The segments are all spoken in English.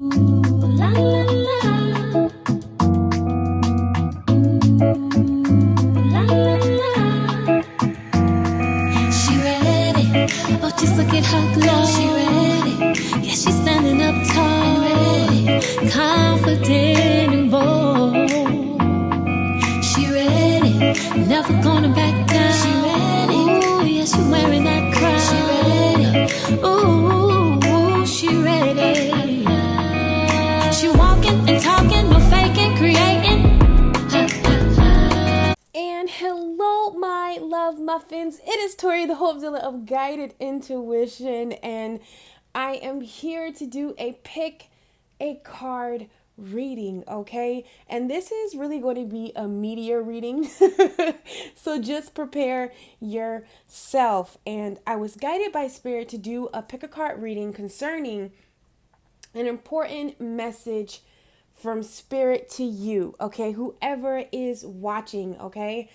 La, la, la. La, la, la. She ready. Oh, just look at her glow. She ready. Yeah, she's standing up tall. Ready. Confident and bold. She ready. Never gonna back down. She ready. Ooh, yeah, she wearing that crown. She ready. Ooh, she ready. She walking and talking, no faking, creating. And hello, my love muffins. It is Tori, the Hope Dealer of Guided Intuition, and I am here to do a pick a card reading, okay? And this is really going to be a media reading. So just prepare yourself. And I was guided by Spirit to do a pick a card reading concerning an important message from Spirit to you, okay? Whoever is watching, okay?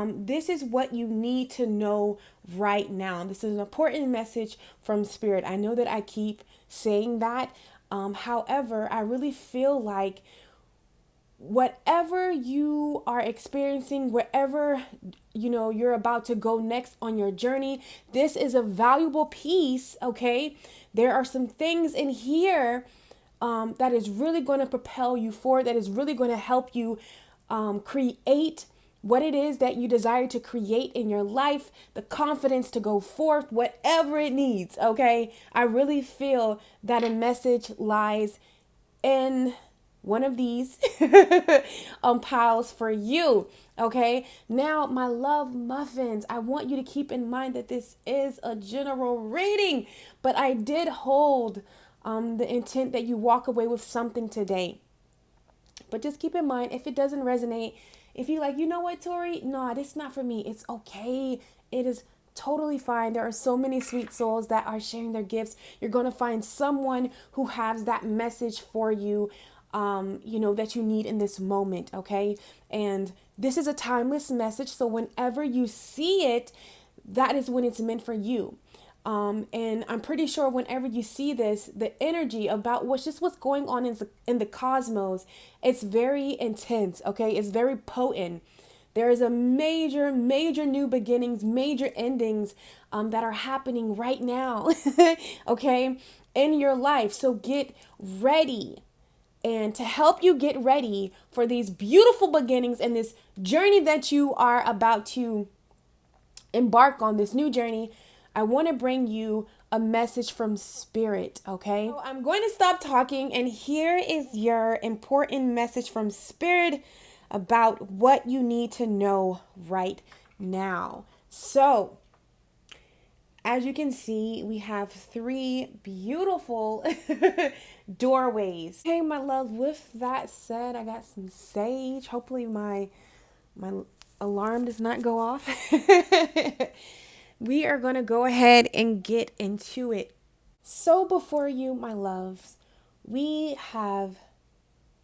This is what you need to know right now. This is an important message from Spirit. I know that I keep saying that. However, I really feel like whatever you are experiencing, wherever you're about to go next on your journey, this is a valuable piece, okay? There are some things in here that is really going to propel you forward, that is really going to help you create what it is that you desire to create in your life, the confidence to go forth, whatever it needs, okay? I really feel that a message lies in one of these piles for you, okay? Now, my love muffins, I want you to keep in mind that this is a general reading, but I did hold the intent that you walk away with something today. But just keep in mind, if it doesn't resonate, if you're like, you know what, Tori, no, this is not for me, it's okay. It is totally fine. There are so many sweet souls that are sharing their gifts. You're going to find someone who has that message for you, that you need in this moment, okay? And this is a timeless message, so whenever you see it, that is when it's meant for you. And I'm pretty sure whenever you see this, the energy about what's going on in the cosmos, it's very intense, okay? It's very potent. There is a major new beginnings, major endings that are happening right now, okay, in your life. So get ready. And to help you get ready for these beautiful beginnings and this journey that you are about to embark on, this new journey, I want to bring you a message from Spirit, okay? So I'm going to stop talking, and here is your important message from Spirit about what you need to know right now. So, as you can see, we have 3 beautiful doorways. Hey, my love, with that said, I got some sage. Hopefully my alarm does not go off. We are going to go ahead and get into it. So before you, my loves, we have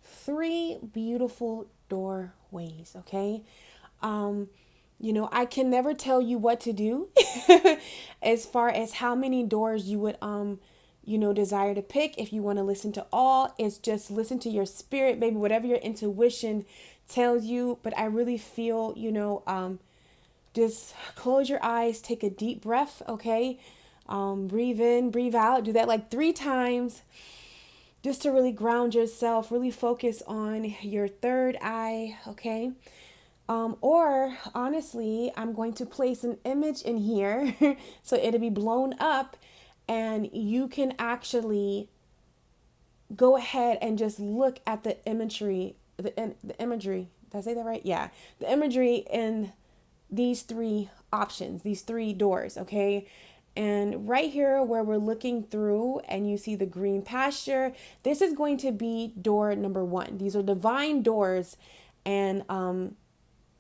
3 beautiful doorways, okay? I can never tell you what to do as far as how many doors you would desire to pick. If you want to listen to all, it's just listen to your spirit, baby, whatever your intuition tells you. But I really feel, just close your eyes, take a deep breath, okay? Breathe in, breathe out. Do that like 3 times just to really ground yourself, really focus on your third eye, okay? Or honestly, I'm going to place an image in here so it'll be blown up and you can actually go ahead and just look at the imagery, the imagery. Did I say that right? Yeah. The imagery in these 3 options, these 3 doors, okay? And right here where we're looking through and you see the green pasture, this is going to be door number 1. These are divine doors, and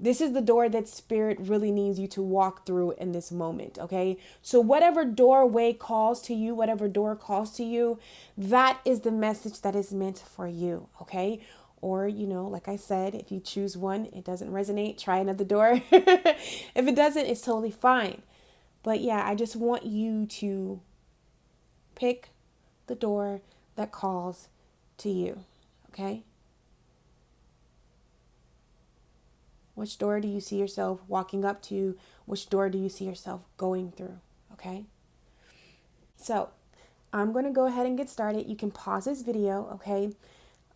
this is the door that Spirit really needs you to walk through in this moment, okay? So whatever doorway calls to you, whatever door calls to you, that is the message that is meant for you, okay? Or, like I said, if you choose one, it doesn't resonate, try another door. If it doesn't, it's totally fine. But yeah, I just want you to pick the door that calls to you, okay? Which door do you see yourself walking up to? Which door do you see yourself going through, okay? So I'm going to go ahead and get started. You can pause this video, okay?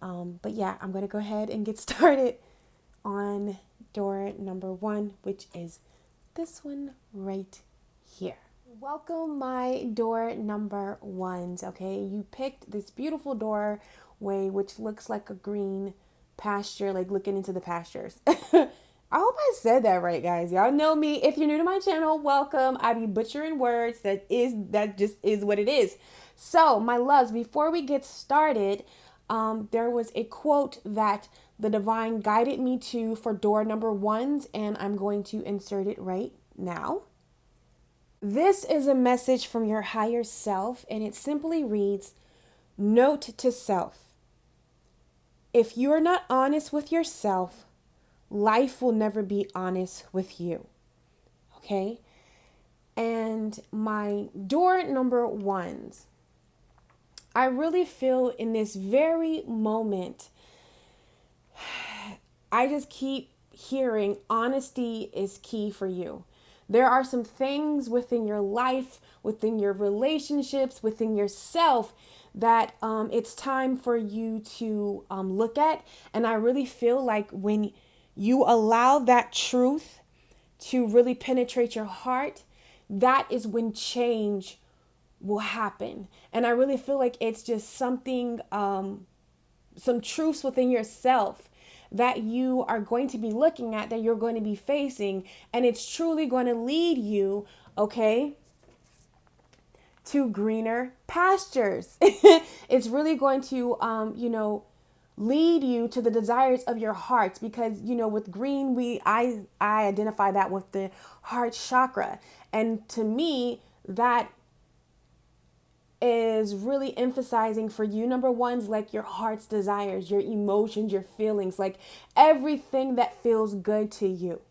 But yeah, I'm going to go ahead and get started on door number 1, which is this one right here. Welcome, my door number 1s, okay? You picked this beautiful doorway, which looks like a green pasture, like looking into the pastures. I hope I said that right, guys. Y'all know me. If you're new to my channel, welcome. I be butchering words. That just is what it is. So, my loves, before we get started, there was a quote that the divine guided me to for door number 1s, and I'm going to insert it right now. This is a message from your higher self, and it simply reads, note to self. If you are not honest with yourself, life will never be honest with you. Okay? And my door number 1s, I really feel in this very moment, I just keep hearing honesty is key for you. There are some things within your life, within your relationships, within yourself that it's time for you to look at. And I really feel like when you allow that truth to really penetrate your heart, that is when change will happen. And I really feel like it's just something, some truths within yourself that you are going to be looking at, that you're going to be facing, and it's truly going to lead you, okay, to greener pastures. It's really going to, lead you to the desires of your hearts, because, with green, I identify that with the heart chakra. And to me, that is really emphasizing for you, number 1s, like your heart's desires, your emotions, your feelings, like everything that feels good to you.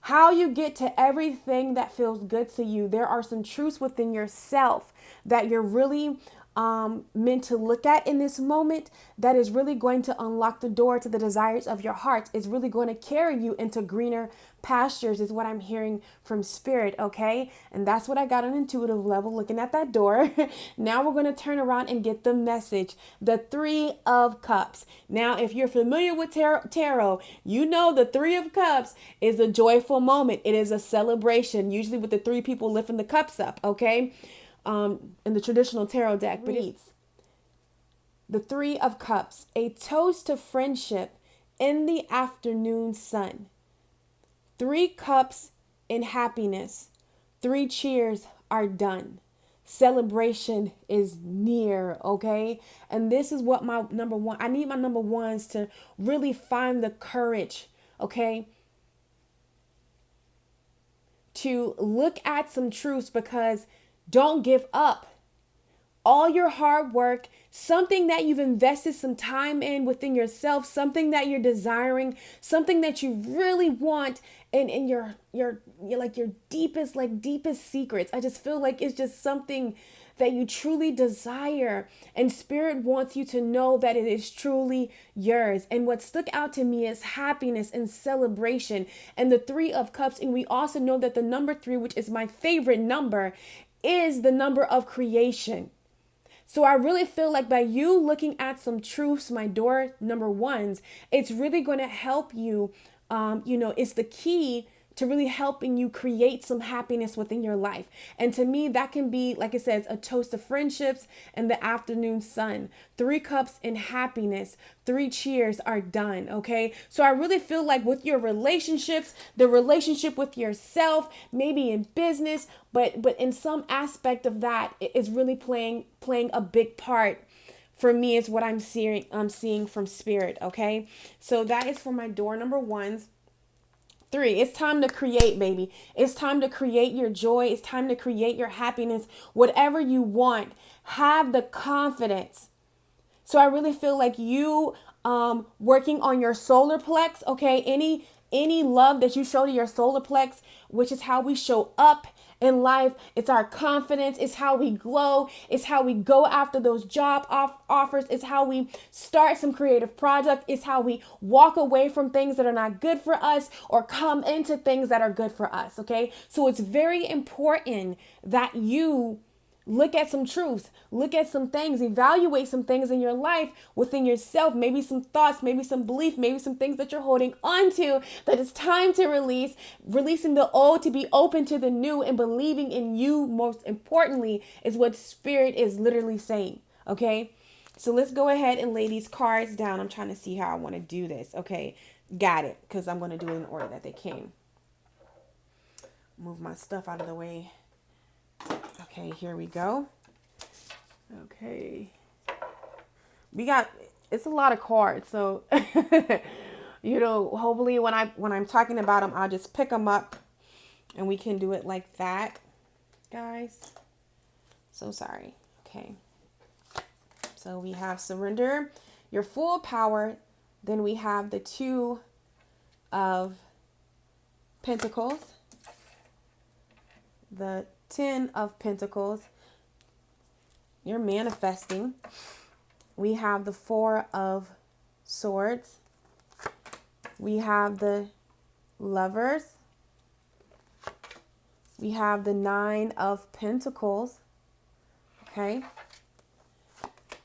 How you get to everything that feels good to you, there are some truths within yourself that you're really meant to look at in this moment, that is really going to unlock the door to the desires of your heart. It's really going to carry you into greener pastures, is what I'm hearing from spirit, okay? And that's what I got on intuitive level looking at that door. Now we're going to turn around and get the message, the 3 of Cups. Now, if you're familiar with tarot, you know the 3 of Cups is a joyful moment. It is a celebration, usually with the 3 people lifting the cups up, okay? In the traditional tarot deck, but it's the 3 of Cups, a toast to friendship in the afternoon sun. 3 cups in happiness. 3 cheers are done. Celebration is near, okay? And this is what my number 1, I need my number 1s to really find the courage, okay, to look at some truths, because don't give up. All your hard work, something that you've invested some time in within yourself, something that you're desiring, something that you really want in your deepest secrets. I just feel like it's just something that you truly desire, and spirit wants you to know that it is truly yours. And what stuck out to me is happiness and celebration, and the 3 of Cups. And we also know that the number 3, which is my favorite number, is the number of creation. So I really feel like by you looking at some truths, my door number 1s, it's really going to help you. It's the key to really helping you create some happiness within your life. And to me, that can be, like it says, a toast of friendships and the afternoon sun. 3 cups in happiness. 3 cheers are done, okay? So I really feel like with your relationships, the relationship with yourself, maybe in business, but in some aspect of that is really playing a big part. For me, is what I'm seeing from spirit, okay? So that is for my door number 1s. 3, it's time to create, baby. It's time to create your joy. It's time to create your happiness. Whatever you want, have the confidence. So I really feel like you working on your solar plex, okay? Any love that you show to your solar plex, which is how we show up in life, it's our confidence, it's how we glow, it's how we go after those offers, it's how we start some creative project, it's how we walk away from things that are not good for us or come into things that are good for us. Okay, so it's very important that you look at some truths, look at some things, evaluate some things in your life within yourself, maybe some thoughts, maybe some belief, maybe some things that you're holding on to that it's time to release, releasing the old to be open to the new, and believing in you most importantly is what Spirit is literally saying. Okay, so let's go ahead and lay these cards down. I'm trying to see how I want to do this. Okay, got it, because I'm going to do it in order that they came. Move my stuff out of the way. Okay, here we go. Okay. It's a lot of cards. So, hopefully when I'm talking about them, I'll just pick them up and we can do it like that, guys. So sorry. Okay. So we have surrender your full power. Then we have the 2 of Pentacles, the 10 of Pentacles, you're manifesting. We have the 4 of Swords. We have the Lovers. We have the 9 of Pentacles. Okay.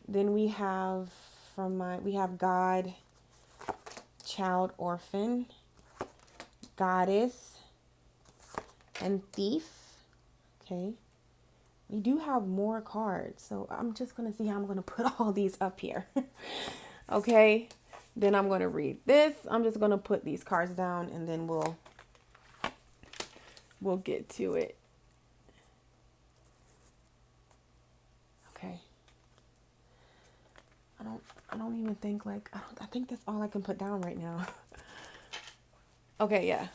Then we have we have God, Child, Orphan, Goddess, and Thief. Okay, we do have more cards, so I'm just going to see how I'm going to put all these up here. Okay, then I'm going to read this. I'm just going to put these cards down and then we'll get to it. Okay. I don't even think I think that's all I can put down right now. Okay, yeah.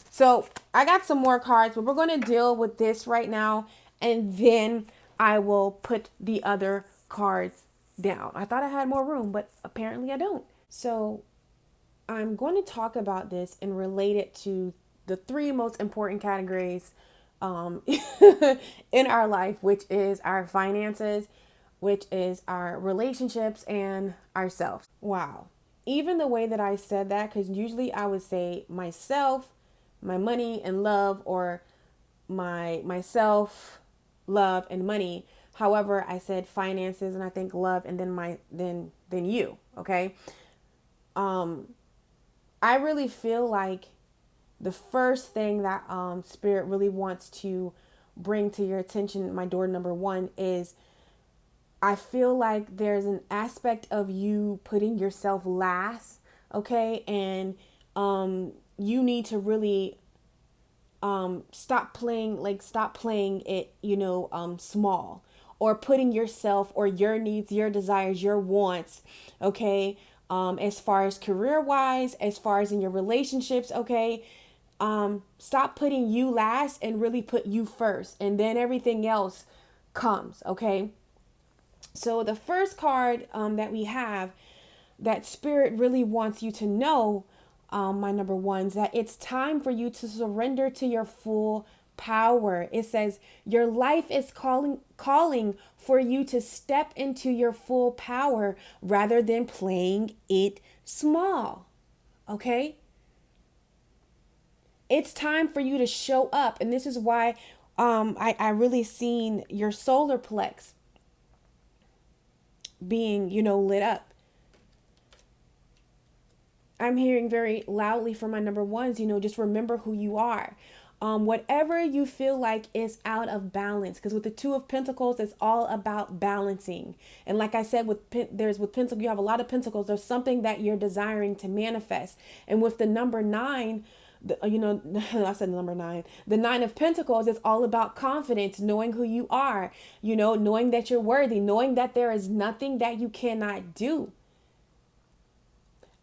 So I got some more cards, but we're going to deal with this right now. And then I will put the other cards down. I thought I had more room, but apparently I don't. So I'm going to talk about this and relate it to the 3 most important categories in our life, which is our finances, which is our relationships, and ourselves. Wow. Even the way that I said that, because usually I would say myself, my money and love, or myself, love and money. However, I said finances and I think love and then you. Okay. I really feel like the first thing that Spirit really wants to bring to your attention, my door number 1, is I feel like there's an aspect of you putting yourself last. Okay. And you need to really stop playing it, small, or putting yourself or your needs, your desires, your wants, okay, as far as career wise, as far as in your relationships, okay, stop putting you last and really put you first, and then everything else comes. Okay, so the first card that we have that Spirit really wants you to know, my number 1, is that it's time for you to surrender to your full power. It says your life is calling for you to step into your full power rather than playing it small. Okay? It's time for you to show up. And this is why I really seen your solar plex being, lit up. I'm hearing very loudly from my number 1s, just remember who you are. Whatever you feel like is out of balance, because with the 2 of Pentacles, it's all about balancing. And like I said, with Pentacle, you have a lot of Pentacles. There's something that you're desiring to manifest. And with the number 9, I said number 9, the 9 of Pentacles is all about confidence, knowing who you are, knowing that you're worthy, knowing that there is nothing that you cannot do.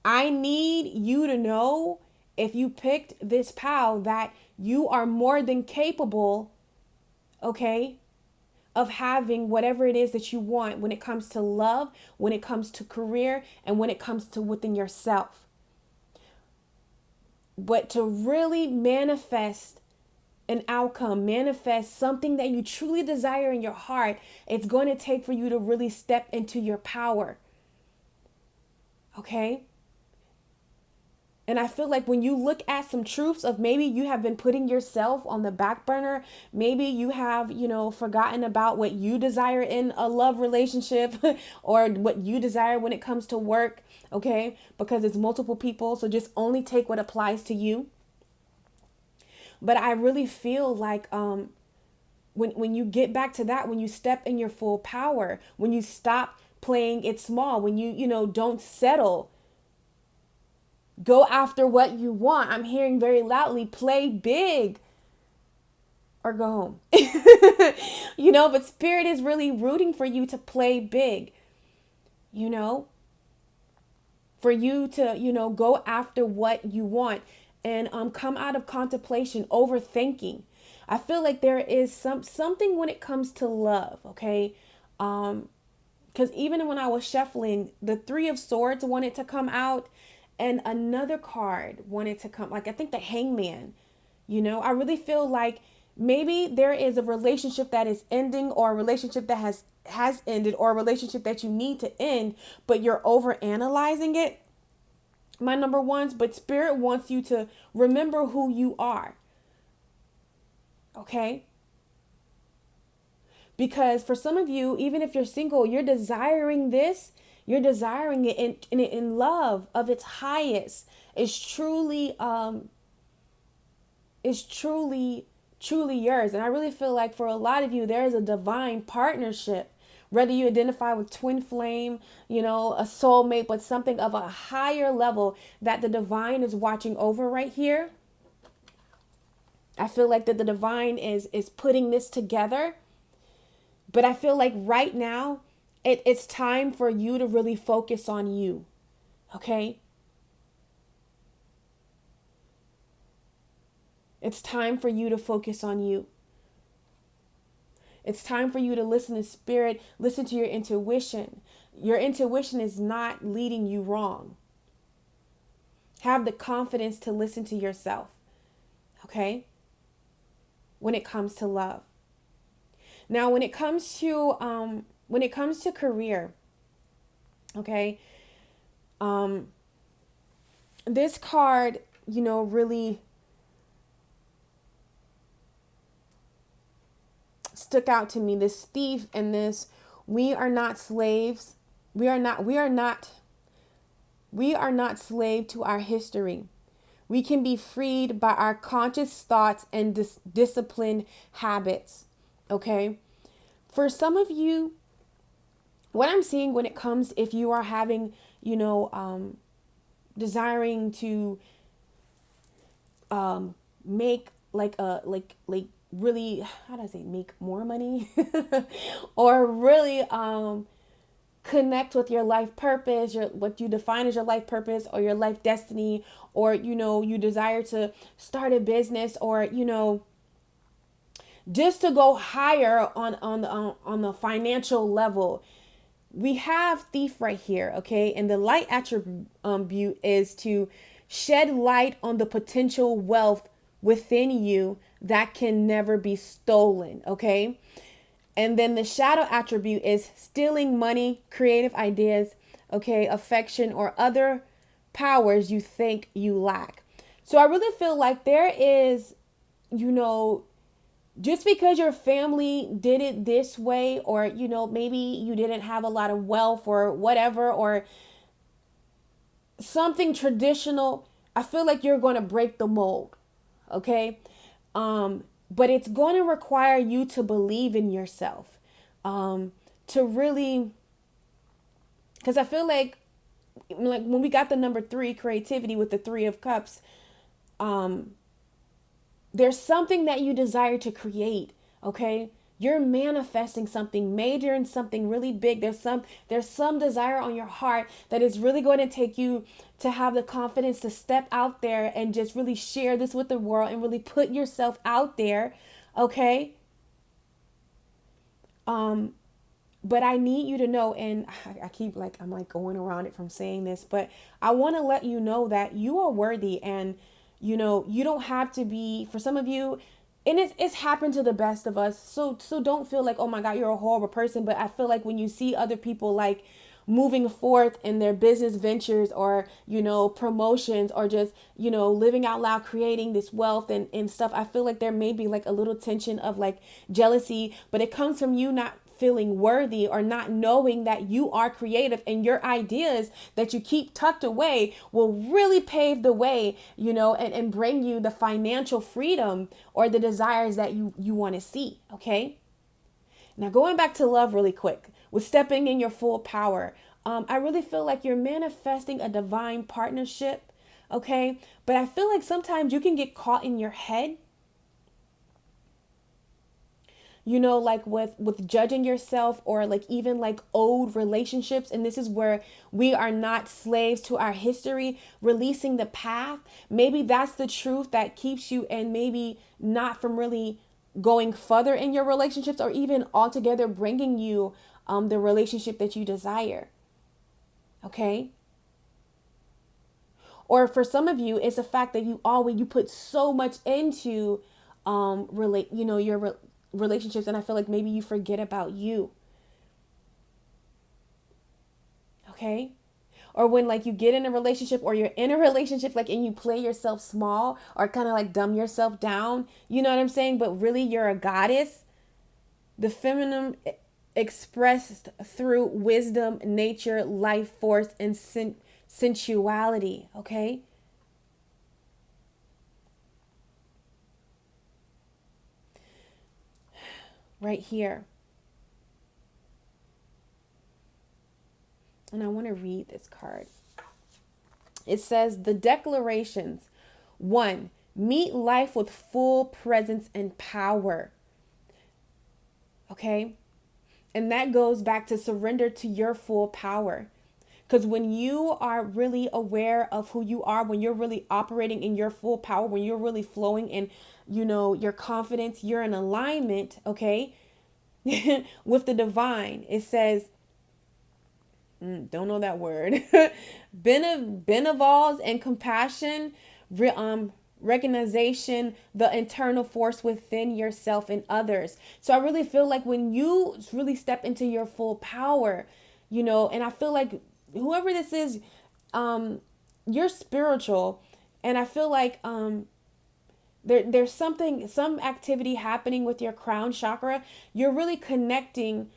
I need you to know, if you picked this pal, that you are more than capable, okay, of having whatever it is that you want when it comes to love, when it comes to career, and when it comes to within yourself. But to really manifest an outcome, manifest something that you truly desire in your heart, it's going to take for you to really step into your power. Okay? And I feel like when you look at some truths of maybe you have been putting yourself on the back burner, maybe you have, forgotten about what you desire in a love relationship or what you desire when it comes to work, okay? Because it's multiple people, so just only take what applies to you. But I really feel like when you get back to that, when you step in your full power, when you stop playing it small, when you don't settle, go after what you want. I'm hearing very loudly, play big or go home. But Spirit is really rooting for you to play big, for you to, go after what you want and come out of contemplation, overthinking. I feel like there is something when it comes to love, okay? Because even when I was shuffling, the Three of Swords wanted to come out and another card wanted to come, like I think the Hangman. I really feel like maybe there is a relationship that is ending or a relationship that has ended or a relationship that you need to end, but you're over analyzing it, my number ones. But Spirit wants you to remember who you are. Okay? Because for some of you, even if you're single, you're desiring this. You're desiring it in love of its highest. It's truly yours. And I really feel like for a lot of you, there is a divine partnership. Whether you identify with twin flame, a soulmate, but something of a higher level that the divine is watching over right here. I feel like that the divine is putting this together. But I feel like right now, it's time for you to really focus on you. Okay? It's time for you to focus on you. It's time for you to listen to Spirit, listen to your intuition. Your intuition is not leading you wrong. Have the confidence to listen to yourself. Okay? When it comes to love. Now, when it comes to career, okay, this card, really stuck out to me. This thief and this, we are not slaves. We are not slave to our history. We can be freed by our conscious thoughts and disciplined habits. Okay. For some of you, what I'm seeing when it comes, if you are having, desiring to make really, how do I say, make more money or really connect with your life purpose, what you define as your life purpose or your life destiny, or, you desire to start a business or, just to go higher on the financial level. We have thief right here, okay? And the light attribute is to shed light on the potential wealth within you that can never be stolen, okay? And then the shadow attribute is stealing money, creative ideas, okay, affection, or other powers you think you lack. So I really feel like there is, just because your family did it this way, or, maybe you didn't have a lot of wealth or whatever, or something traditional, I feel like you're going to break the mold. Okay. But it's going to require you to believe in yourself, to really, because I feel like when we got the number 3, creativity, with the 3 of Cups, there's something that you desire to create. Okay. You're manifesting something major and something really big. There's some desire on your heart that is really going to take you to have the confidence to step out there and just really share this with the world and really put yourself out there. Okay. But I need you to know, and I keep I'm going around it from saying this, but I want to let you know that you are worthy, and You don't have to be, for some of you, and it's happened to the best of us. So don't feel like, oh my God, you're a horrible person. But I feel like when you see other people like moving forth in their business ventures, or promotions, or just living out loud, creating this wealth and stuff, I feel like there may be like a little tension of like jealousy, but it comes from you not feeling worthy, or not knowing that you are creative, and your ideas that you keep tucked away will really pave the way, and bring you the financial freedom or the desires that you want to see. Okay. Now, going back to love really quick, with stepping in your full power, I really feel like you're manifesting a divine partnership. Okay. But I feel like sometimes you can get caught in your head, like with judging yourself, or like even like old relationships. And this is where we are not slaves to our history, releasing the path. Maybe that's the truth that keeps you, and maybe not from really going further in your relationships, or even altogether bringing you the relationship that you desire. Okay. Or for some of you, it's the fact that you put so much into your relationships, and I feel like maybe you forget about you. Okay. Or when like you get in a relationship, or you're in a relationship, like, and you play yourself small, or kind of like dumb yourself down, you know what I'm saying? But really you're a goddess. The feminine expressed through wisdom, nature, life force, and sensuality. Okay. Right here. And I want to read this card. It says the declarations. 1, meet life with full presence and power. Okay. And that goes back to surrender to your full power. Because when you are really aware of who you are, when you're really operating in your full power, when you're really flowing in, your confidence, you're in alignment, okay, with the divine. It says, don't know that word, benevals and compassion, recognition, the internal force within yourself and others. So I really feel like when you really step into your full power, and I feel like whoever this is, you're spiritual, and I feel like there's some activity happening with your crown chakra. You're really connecting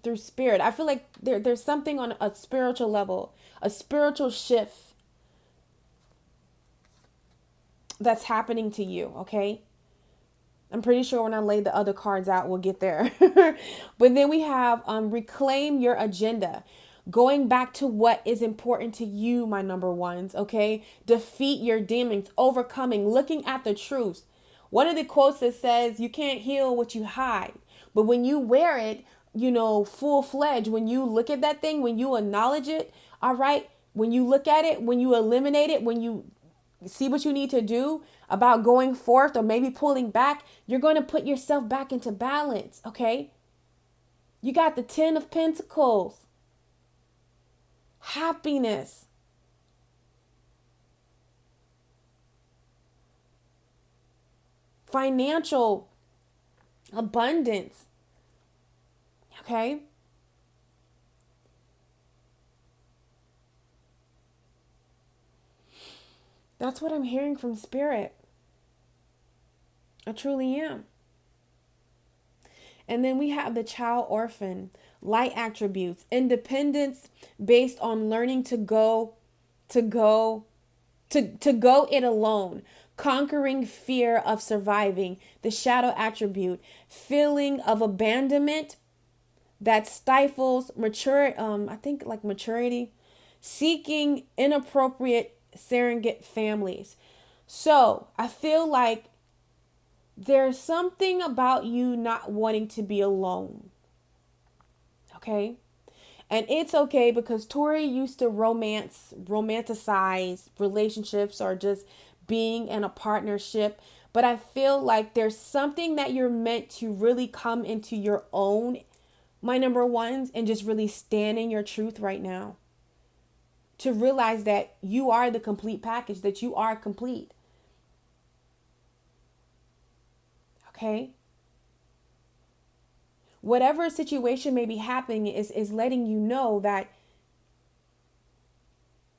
through spirit. I feel like there's something on a spiritual level, a spiritual shift that's happening to you. Okay. I'm pretty sure when I lay the other cards out, we'll get there. But then we have reclaim your agenda. Going back to what is important to you, my number ones. Okay. Defeat your demons, overcoming, looking at the truth. One of the quotes that says, you can't heal what you hide. But when you wear it, full fledged, when you look at that thing, when you acknowledge it, all right, when you look at it, when you eliminate it, when you see what you need to do about going forth, or maybe pulling back, you're going to put yourself back into balance. Okay. You got the 10 of Pentacles, happiness, financial abundance. Okay. That's what I'm hearing from spirit. I truly am. And then we have the child orphan, light attributes, independence based on learning to go it alone, conquering fear of surviving, the shadow attribute, feeling of abandonment that stifles maturity, seeking inappropriate surrogate families. So I feel like there's something about you not wanting to be alone. Okay. And it's okay, because Tori used to romanticize relationships, or just being in a partnership. But I feel like there's something that you're meant to really come into your own, my number ones, and just really stand in your truth right now. to realize that you are the complete package, that you are complete. Okay? Whatever situation may be happening is letting you know that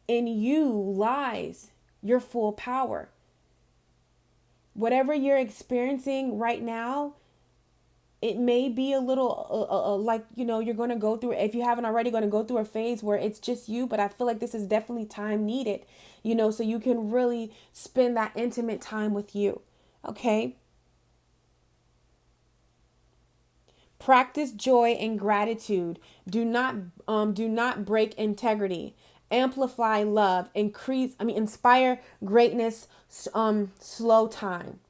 in you lies your full power. Whatever you're experiencing right now, it may be a little like, you're going to go through, if you haven't already, going to go through a phase where it's just you. But I feel like this is definitely time needed, so you can really spend that intimate time with you. Okay. Practice joy and gratitude. Do not break integrity. Amplify love. Inspire greatness. Slow time.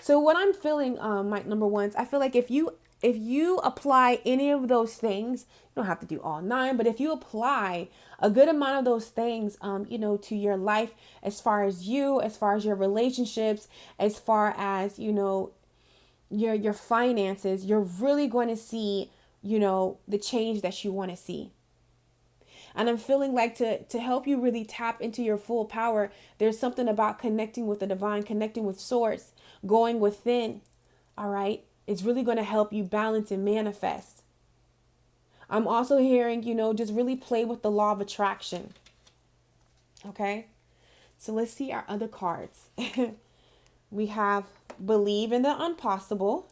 So what I'm feeling, my number ones, I feel like if you apply any of those things, you don't have to do all 9, but if you apply a good amount of those things, to your life, as far as your relationships, as far as, your finances, you're really going to see, the change that you want to see. And I'm feeling like to help you really tap into your full power, there's something about connecting with the divine, connecting with source, going within. All right. It's really going to help you balance and manifest. I'm also hearing, just really play with the law of attraction. Okay. So let's see our other cards. We have believe in the impossible.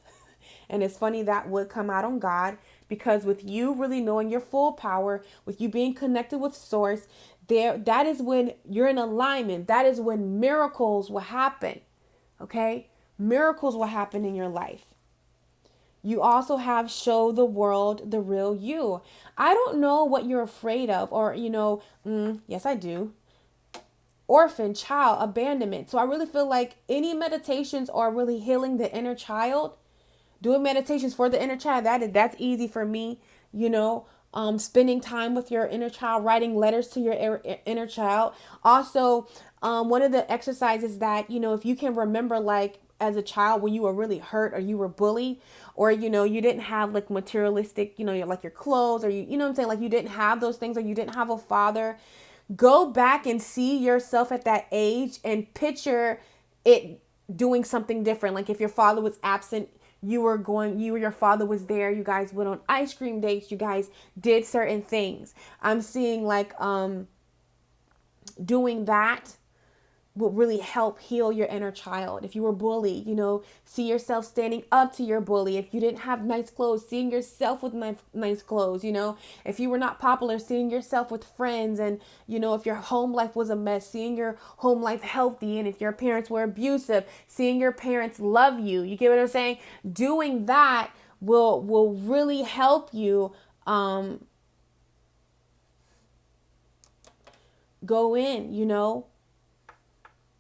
And it's funny that would come out on God, because with you really knowing your full power, with you being connected with source, that is when you're in alignment. That is when miracles will happen. Okay? Miracles will happen in your life. You also have show the world the real you. I don't know what you're afraid of, or, yes, I do. Orphan, child, abandonment. So I really feel like any meditations are really healing the inner child. Doing meditations for the inner child, that's easy for me. Spending time with your inner child, writing letters to your inner child. Also, one of the exercises that, if you can remember, like as a child when you were really hurt or you were bullied, or, you didn't have like materialistic, like your clothes, or you know what I'm saying? Like you didn't have those things, or you didn't have a father. Go back and see yourself at that age and picture it doing something different. Like if your father was absent, you or your father was there. You guys went on ice cream dates. You guys did certain things. I'm seeing like doing that will really help heal your inner child. If you were bullied, see yourself standing up to your bully. If you didn't have nice clothes, seeing yourself with nice clothes, if you were not popular, seeing yourself with friends. And, if your home life was a mess, seeing your home life healthy. And if your parents were abusive, seeing your parents love you. You get what I'm saying? Doing that will really help you go in,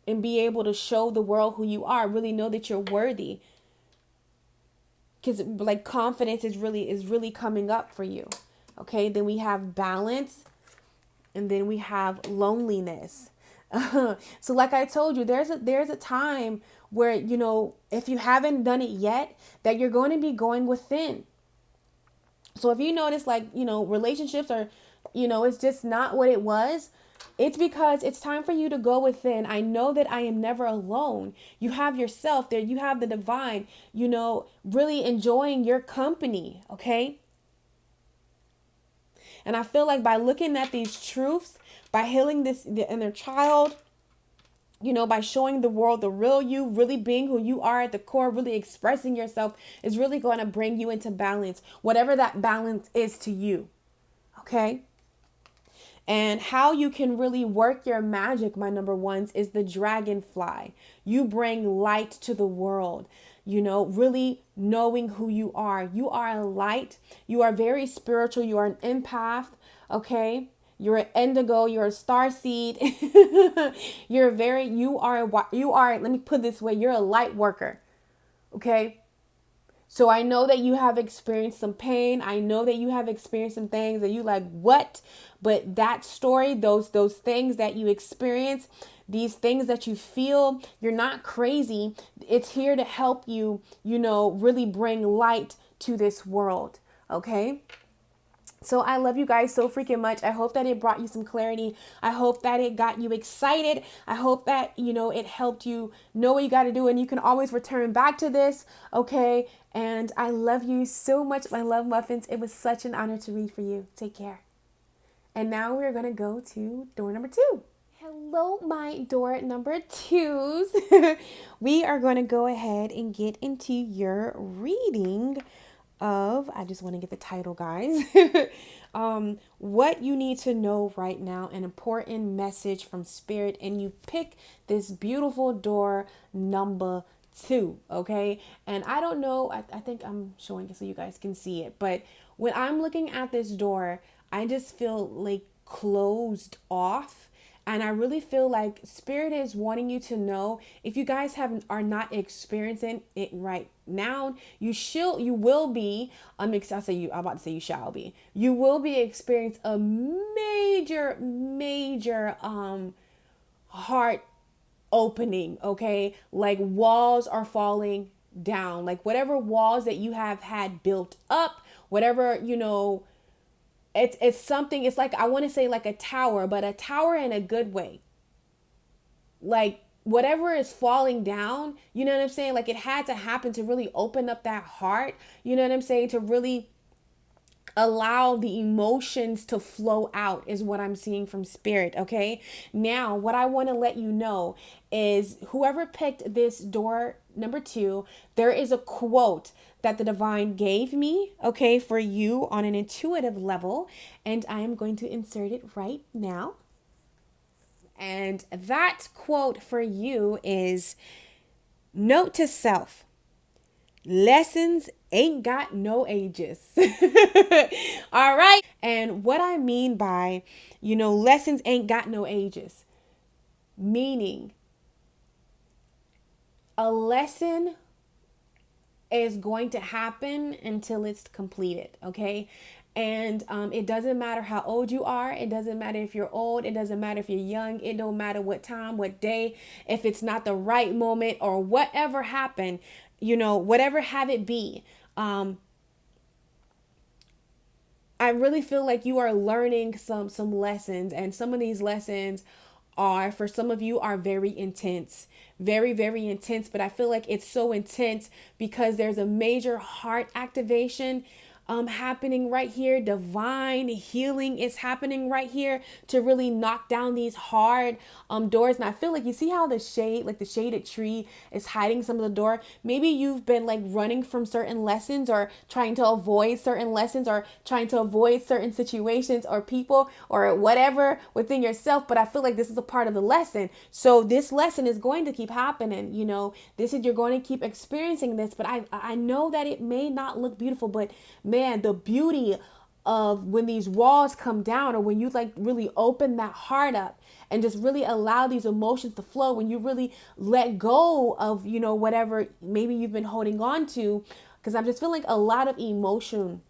and be able to show the world who you are, really know that you're worthy. Because like confidence is really coming up for you. Okay, then we have balance, and then we have loneliness. So like I told you, there's a time where, if you haven't done it yet, that you're going to be going within. So if you notice, like, relationships are, it's just not what it was. It's because it's time for you to go within. I know that I am never alone. You have yourself there. You have the divine, really enjoying your company. Okay. And I feel like by looking at these truths, by healing the inner child, by showing the world the real you, really being who you are at the core, really expressing yourself, is really going to bring you into balance, whatever that balance is to you. Okay. And how you can really work your magic, my number ones, is the dragonfly. You bring light to the world, really knowing who you are. You are a light. You are very spiritual. You are an empath. Okay. You're an indigo. You're a starseed. you are, let me put it this way. You're a light worker. Okay. So I know that you have experienced some pain. I know that you have experienced some things that you like, what? But that story, those things that you experience, these things that you feel, you're not crazy. It's here to help you, really bring light to this world. Okay. So I love you guys so freaking much. I hope that it brought you some clarity. I hope that it got you excited. I hope that, it helped you know what you got to do, and you can always return back to this. Okay. And I love you so much, my love muffins. It was such an honor to read for you. Take care. And now we're going to go to door number 2. Hello, my door number 2s. We are going to go ahead and get into your reading of, I just want to get the title, guys. What you need to know right now, an important message from Spirit, and you pick this beautiful door number 2, okay? And I don't know, I think I'm showing it so you guys can see it, but when I'm looking at this door, I just feel like closed off. And I really feel like Spirit is wanting you to know, if you guys are not experiencing it right now, you will be, I'm about to say you shall be. You will be experiencing a major heart opening, okay? Like walls are falling down. Like whatever walls that you have had built up, whatever, it's something, it's like, I want to say like a tower, but a tower in a good way. Like whatever is falling down, you know what I'm saying? Like it had to happen to really open up that heart, you know what I'm saying? To really allow the emotions to flow out is what I'm seeing from Spirit. Okay. Now, what I want to let you know is whoever picked this door number 2, there is a quote that the divine gave me, okay, for you on an intuitive level. And I am going to insert it right now. And that quote for you is, note to self, lessons ain't got no ages. All right. And what I mean by, lessons ain't got no ages, meaning a lesson is going to happen until it's completed. Okay. And it doesn't matter how old you are. It doesn't matter if you're old. It doesn't matter if you're young. It don't matter what time, what day, if it's not the right moment or whatever happened, whatever have it be. I really feel like you are learning some lessons, and some of these lessons are, for some of you, are very intense, very, very intense. But I feel like it's so intense because there's a major heart activation happening right here. Divine healing is happening right here to really knock down these hard doors. And I feel like, you see how the shaded tree is hiding some of the door. Maybe you've been like running from certain lessons, or trying to avoid certain lessons, or trying to avoid certain situations or people or whatever within yourself. But I feel like this is a part of the lesson. So this lesson is going to keep happening. You're going to keep experiencing this. But I know that it may not look beautiful, but man, the beauty of when these walls come down, or when you like really open that heart up and just really allow these emotions to flow, when you really let go of, whatever maybe you've been holding on to. Because I'm just feeling like a lot of emotion,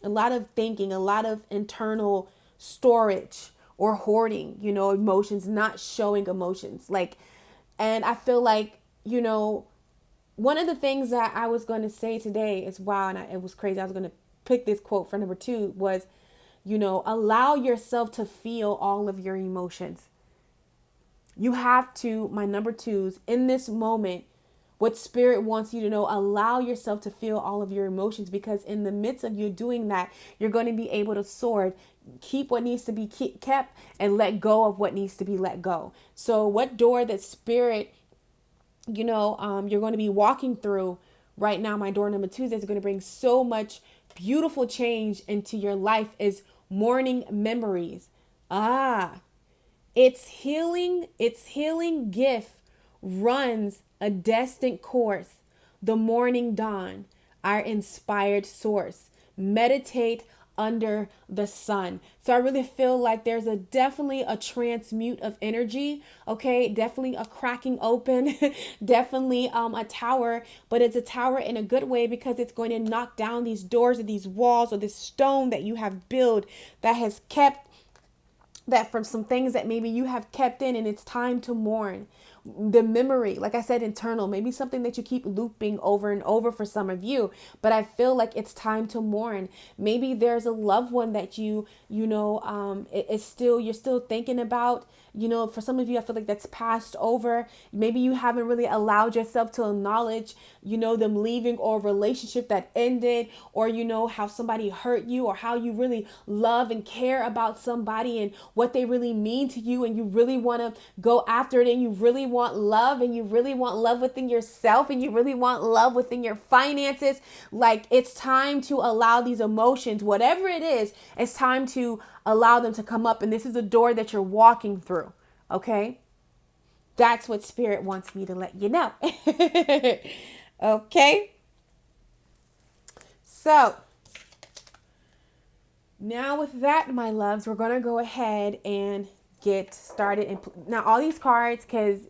a lot of thinking, a lot of internal storage or hoarding, emotions, not showing emotions. And I feel like, one of the things that I was going to say today is, wow, and it was crazy. I was going to pick this quote for number 2 was, allow yourself to feel all of your emotions. You have to, my number 2s, in this moment, what Spirit wants you to know, allow yourself to feel all of your emotions, because in the midst of you doing that, you're going to be able to soar, keep what needs to be kept, and let go of what needs to be let go. So what door that Spirit, you're going to be walking through right now, my door number 2 is going to bring so much beautiful change into your life, is morning memories. Its healing gift runs a destined course. The morning dawn, our inspired source. Meditate under the sun. So I really feel like there's definitely a transmute of energy. Okay. Definitely a cracking open, definitely a tower, but it's a tower in a good way, because it's going to knock down these doors or these walls or this stone that you have built that has kept that from some things that maybe you have kept in, and it's time to mourn. the memory, like I said, internal, maybe something that you keep looping over and over for some of you. But I feel like it's time to mourn. Maybe there's a loved one that it's still, you're still thinking about. For some of you, I feel like that's passed over. Maybe you haven't really allowed yourself to acknowledge, them leaving, or a relationship that ended, or, how somebody hurt you, or how you really love and care about somebody and what they really mean to you. And you really want to go after it, and you really want love, and you really want love within yourself, and you really want love within your finances. Like, it's time to allow these emotions, whatever it is, it's time to allow them to come up. And this is a door that you're walking through. Okay. That's what Spirit wants me to let you know. Okay. So now with that, my loves, we're going to go ahead and get started. Now, all these cards, because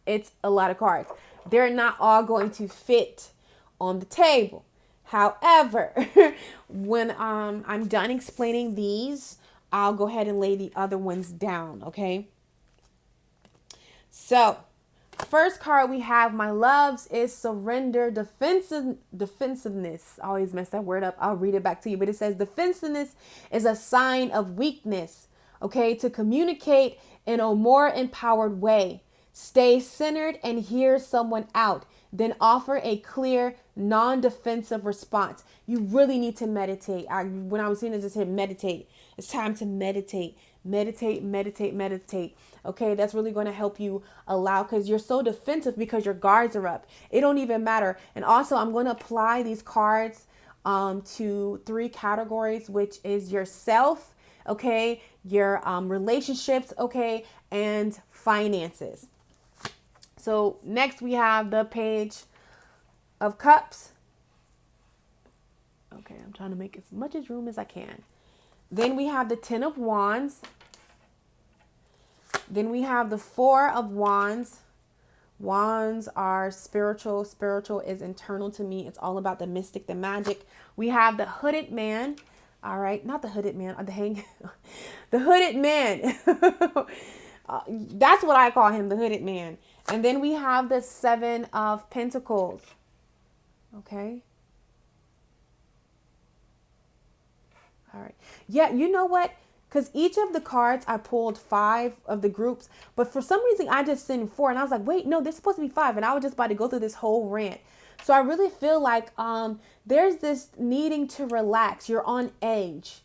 it's a lot of cards, they're not all going to fit on the table. However, when I'm done explaining these, I'll go ahead and lay the other ones down, okay? So, first card we have, my loves, is surrender. Defensiveness. I always mess that word up. I'll read it back to you. But it says defensiveness is a sign of weakness, okay? To communicate in a more empowered way. Stay centered and hear someone out. Then offer a clear, non-defensive response. You really need to meditate. When I was saying this, I said meditate. It's time to meditate. Meditate. Okay, that's really going to help you allow, because you're so defensive because your guards are up. It don't even matter. And also, I'm going to apply these cards to 3 categories, which is yourself, okay, your relationships, okay, and finances. So next we have the Page of Cups. Okay, I'm trying to make as much room as I can. Then we have the 10 of Wands. Then we have the 4 of Wands. Wands are spiritual. Spiritual is internal to me. It's all about the mystic, the magic. We have the Hooded Man. All right, not the Hooded Man, the Hooded Man. That's what I call him, the Hooded Man. And then we have the 7 of Pentacles. Okay. All right. Yeah, you know what? Because each of the cards, I pulled 5 of the groups. But for some reason, I just sent 4. And I was like, wait, no, there's supposed to be 5. And I was just about to go through this whole rant. So I really feel like there's this needing to relax. You're on edge.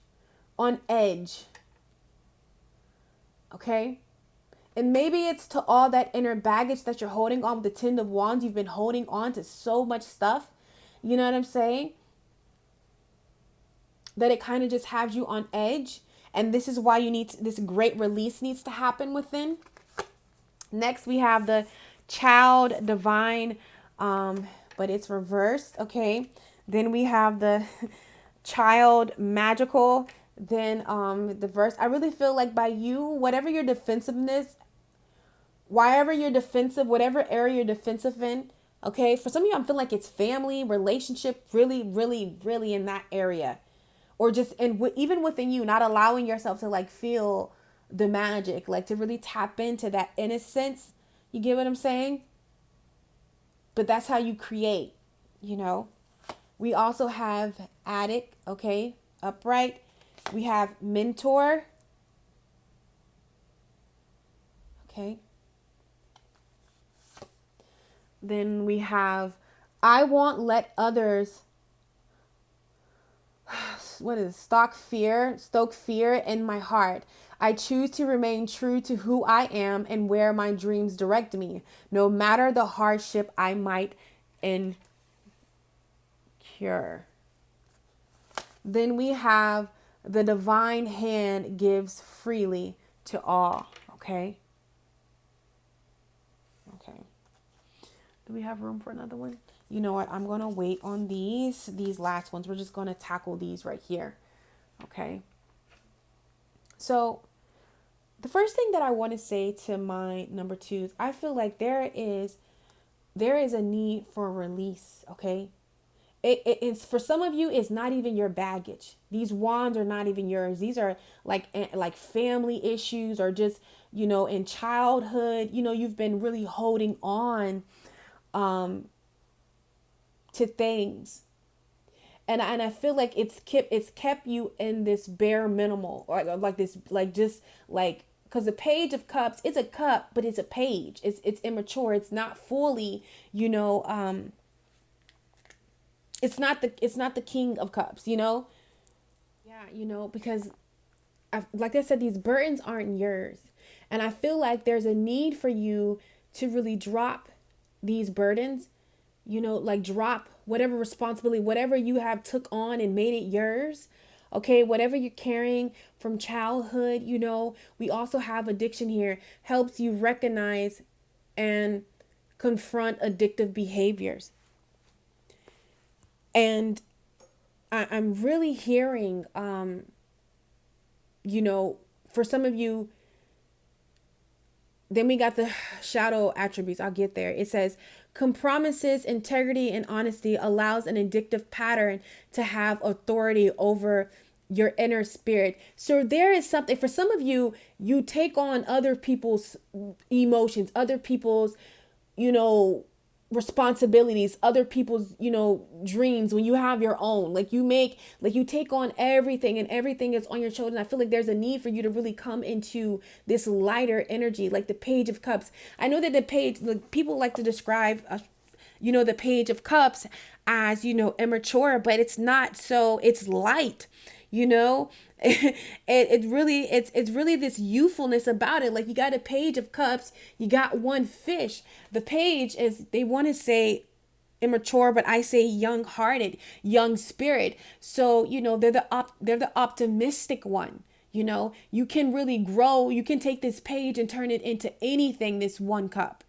On edge. Okay? And maybe it's to all that inner baggage that you're holding on with the 10 of Wands. You've been holding on to so much stuff. You know what I'm saying? That it kind of just has you on edge. And this is why you need this great release needs to happen within. Next, we have the Child Divine, but it's reversed. Okay. Then we have the Child Magical. Then the verse. I really feel like by you, whatever your defensiveness, wherever you're defensive, whatever area you're defensive in. Okay. For some of you, I'm feeling like it's family, relationship, really, really, really in that area. Or just, and even within you, not allowing yourself to like feel the magic, like to really tap into that innocence. You get what I'm saying? But that's how you create, you know. We also have Addict, okay, Upright. We have Mentor. Okay. Then we have I won't let others stoke fear in my heart. I choose to remain true to who I am and where my dreams direct me, no matter the hardship I might incur. Then we have the divine hand gives freely to all. Okay. Okay. Do we have room for another one? You know what? I'm going to wait on these last ones. We're just going to tackle these right here. Okay. So the first thing that I want to say to my number 2s, I feel like there is a need for release. Okay. It's for some of you, it's not even your baggage. These wands are not even yours. These are like family issues or just in childhood, you've been really holding on to things. And I feel like it's kept you in this bare minimal, or like this, like just like, because the Page of Cups, it's a cup, but it's a page. It's immature. It's not fully, it's not the King of Cups. Yeah, because like I said, these burdens aren't yours. And I feel like there's a need for you to really drop these burdens, like drop whatever responsibility, whatever you have took on and made it yours. Okay, whatever you're carrying from childhood, we also have addiction here, helps you recognize and confront addictive behaviors. And I'm really hearing, for some of you, then we got the shadow attributes. I'll get there. It says, compromises, integrity, and honesty allows an addictive pattern to have authority over your inner spirit. So there is something, for some of you, you take on other people's emotions, other people's, responsibilities, other people's, dreams, when you have your own. Like you take on everything, and everything is on your shoulders. I feel like there's a need for you to really come into this lighter energy, like the Page of Cups. I know that the page, like, people like to describe the Page of Cups as, immature, but it's not. So it's light, it's really this youthfulness about it. Like, you got a Page of Cups, you got one fish. The page is, they want to say immature, but I say young-hearted, young spirit. So, they're the optimistic one. You can really grow. You can take this page and turn it into anything, this one cup.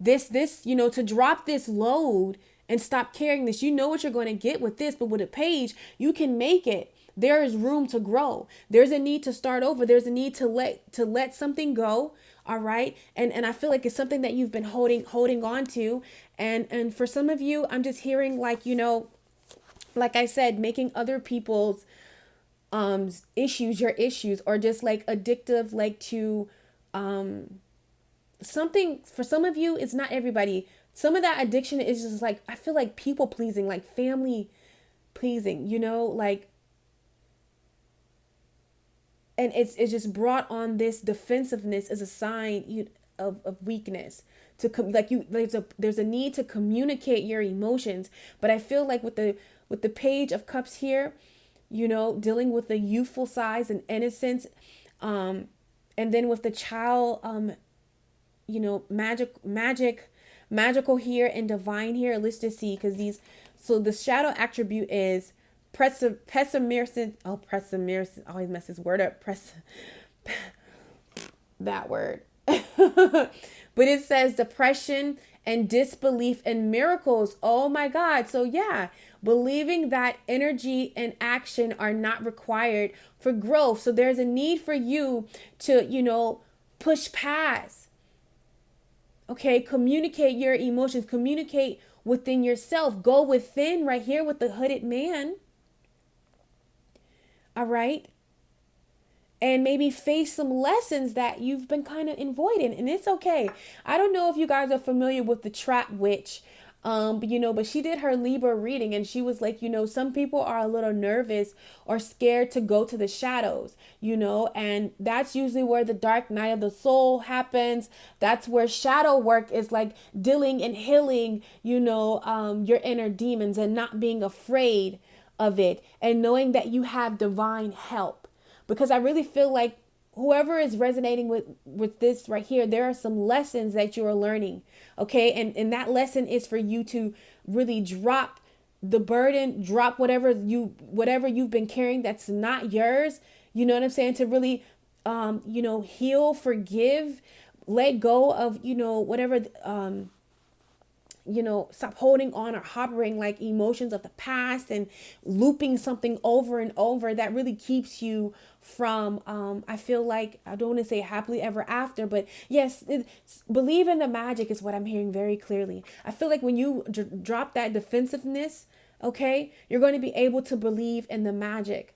This, to drop this load and stop carrying this. You know what you're going to get with this, but with a page, you can make it. There is room to grow. There's a need to start over. There's a need to let something go. All right. And I feel like it's something that you've been holding on to. And for some of you, I'm just hearing, like, like I said, making other people's issues your issues, or just like addictive, like to something. For some of you, it's not everybody. Some of that addiction is just like, I feel like people pleasing, like family pleasing, like, and it's just brought on this defensiveness as a sign of weakness. There's a need to communicate your emotions. But I feel like with the Page of Cups here, dealing with the youthful size and innocence, and then with the child, magical here and divine here. Let's just see, because so the shadow attribute is pessimism. Pessimism. I always mess this word up. That word. But it says depression and disbelief in miracles. Oh my God. So yeah, believing that energy and action are not required for growth. So there's a need for you to, push past. Okay, communicate your emotions, communicate within yourself, go within, right here with the hooded man. All right. And maybe face some lessons that you've been kind of avoiding. And it's okay. I don't know if you guys are familiar with the Trap Witch. But she did her Libra reading, and she was like, some people are a little nervous or scared to go to the shadows, and that's usually where the dark night of the soul happens. That's where shadow work is, like dealing and healing, your inner demons, and not being afraid of it, and knowing that you have divine help. Because I really feel like whoever is resonating with this right here, there are some lessons that you are learning. Okay. And that lesson is for you to really drop the burden, drop whatever you've been carrying that's not yours. You know what I'm saying? To really, heal, forgive, let go of, whatever, stop holding on or harboring like emotions of the past and looping something over and over that really keeps you from, I feel like, I don't want to say happily ever after, but yes, believe in the magic is what I'm hearing very clearly. I feel like when you drop that defensiveness, okay, you're going to be able to believe in the magic.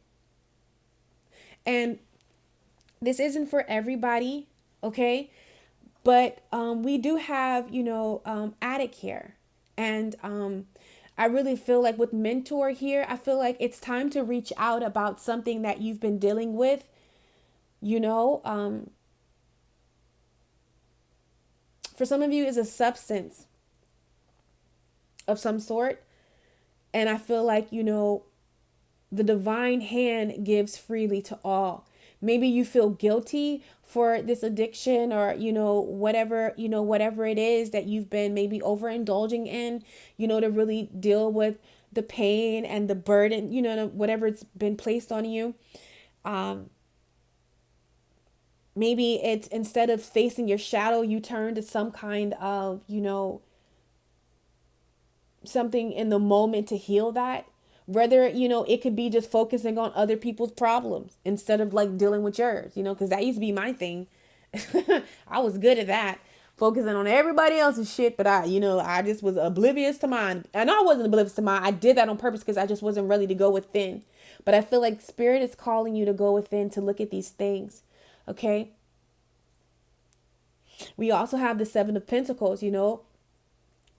And This isn't for everybody, okay? But we do have, addict here. And I really feel like with mentor here, I feel like it's time to reach out about something that you've been dealing with, you know. For some of you, is a substance of some sort. And I feel like, the divine hand gives freely to all. Maybe you feel guilty for this addiction, or, whatever it is that you've been maybe overindulging in, to really deal with the pain and the burden, whatever it's been placed on you. Maybe it's, instead of facing your shadow, you turn to some kind of, something in the moment to heal that. Whether, it could be just focusing on other people's problems instead of like dealing with yours, because that used to be my thing. I was good at that, focusing on everybody else's shit, but I just was oblivious to mine. And I wasn't oblivious to mine. I did that on purpose because I just wasn't ready to go within. But I feel like Spirit is calling you to go within, to look at these things. Okay. We also have the Seven of Pentacles,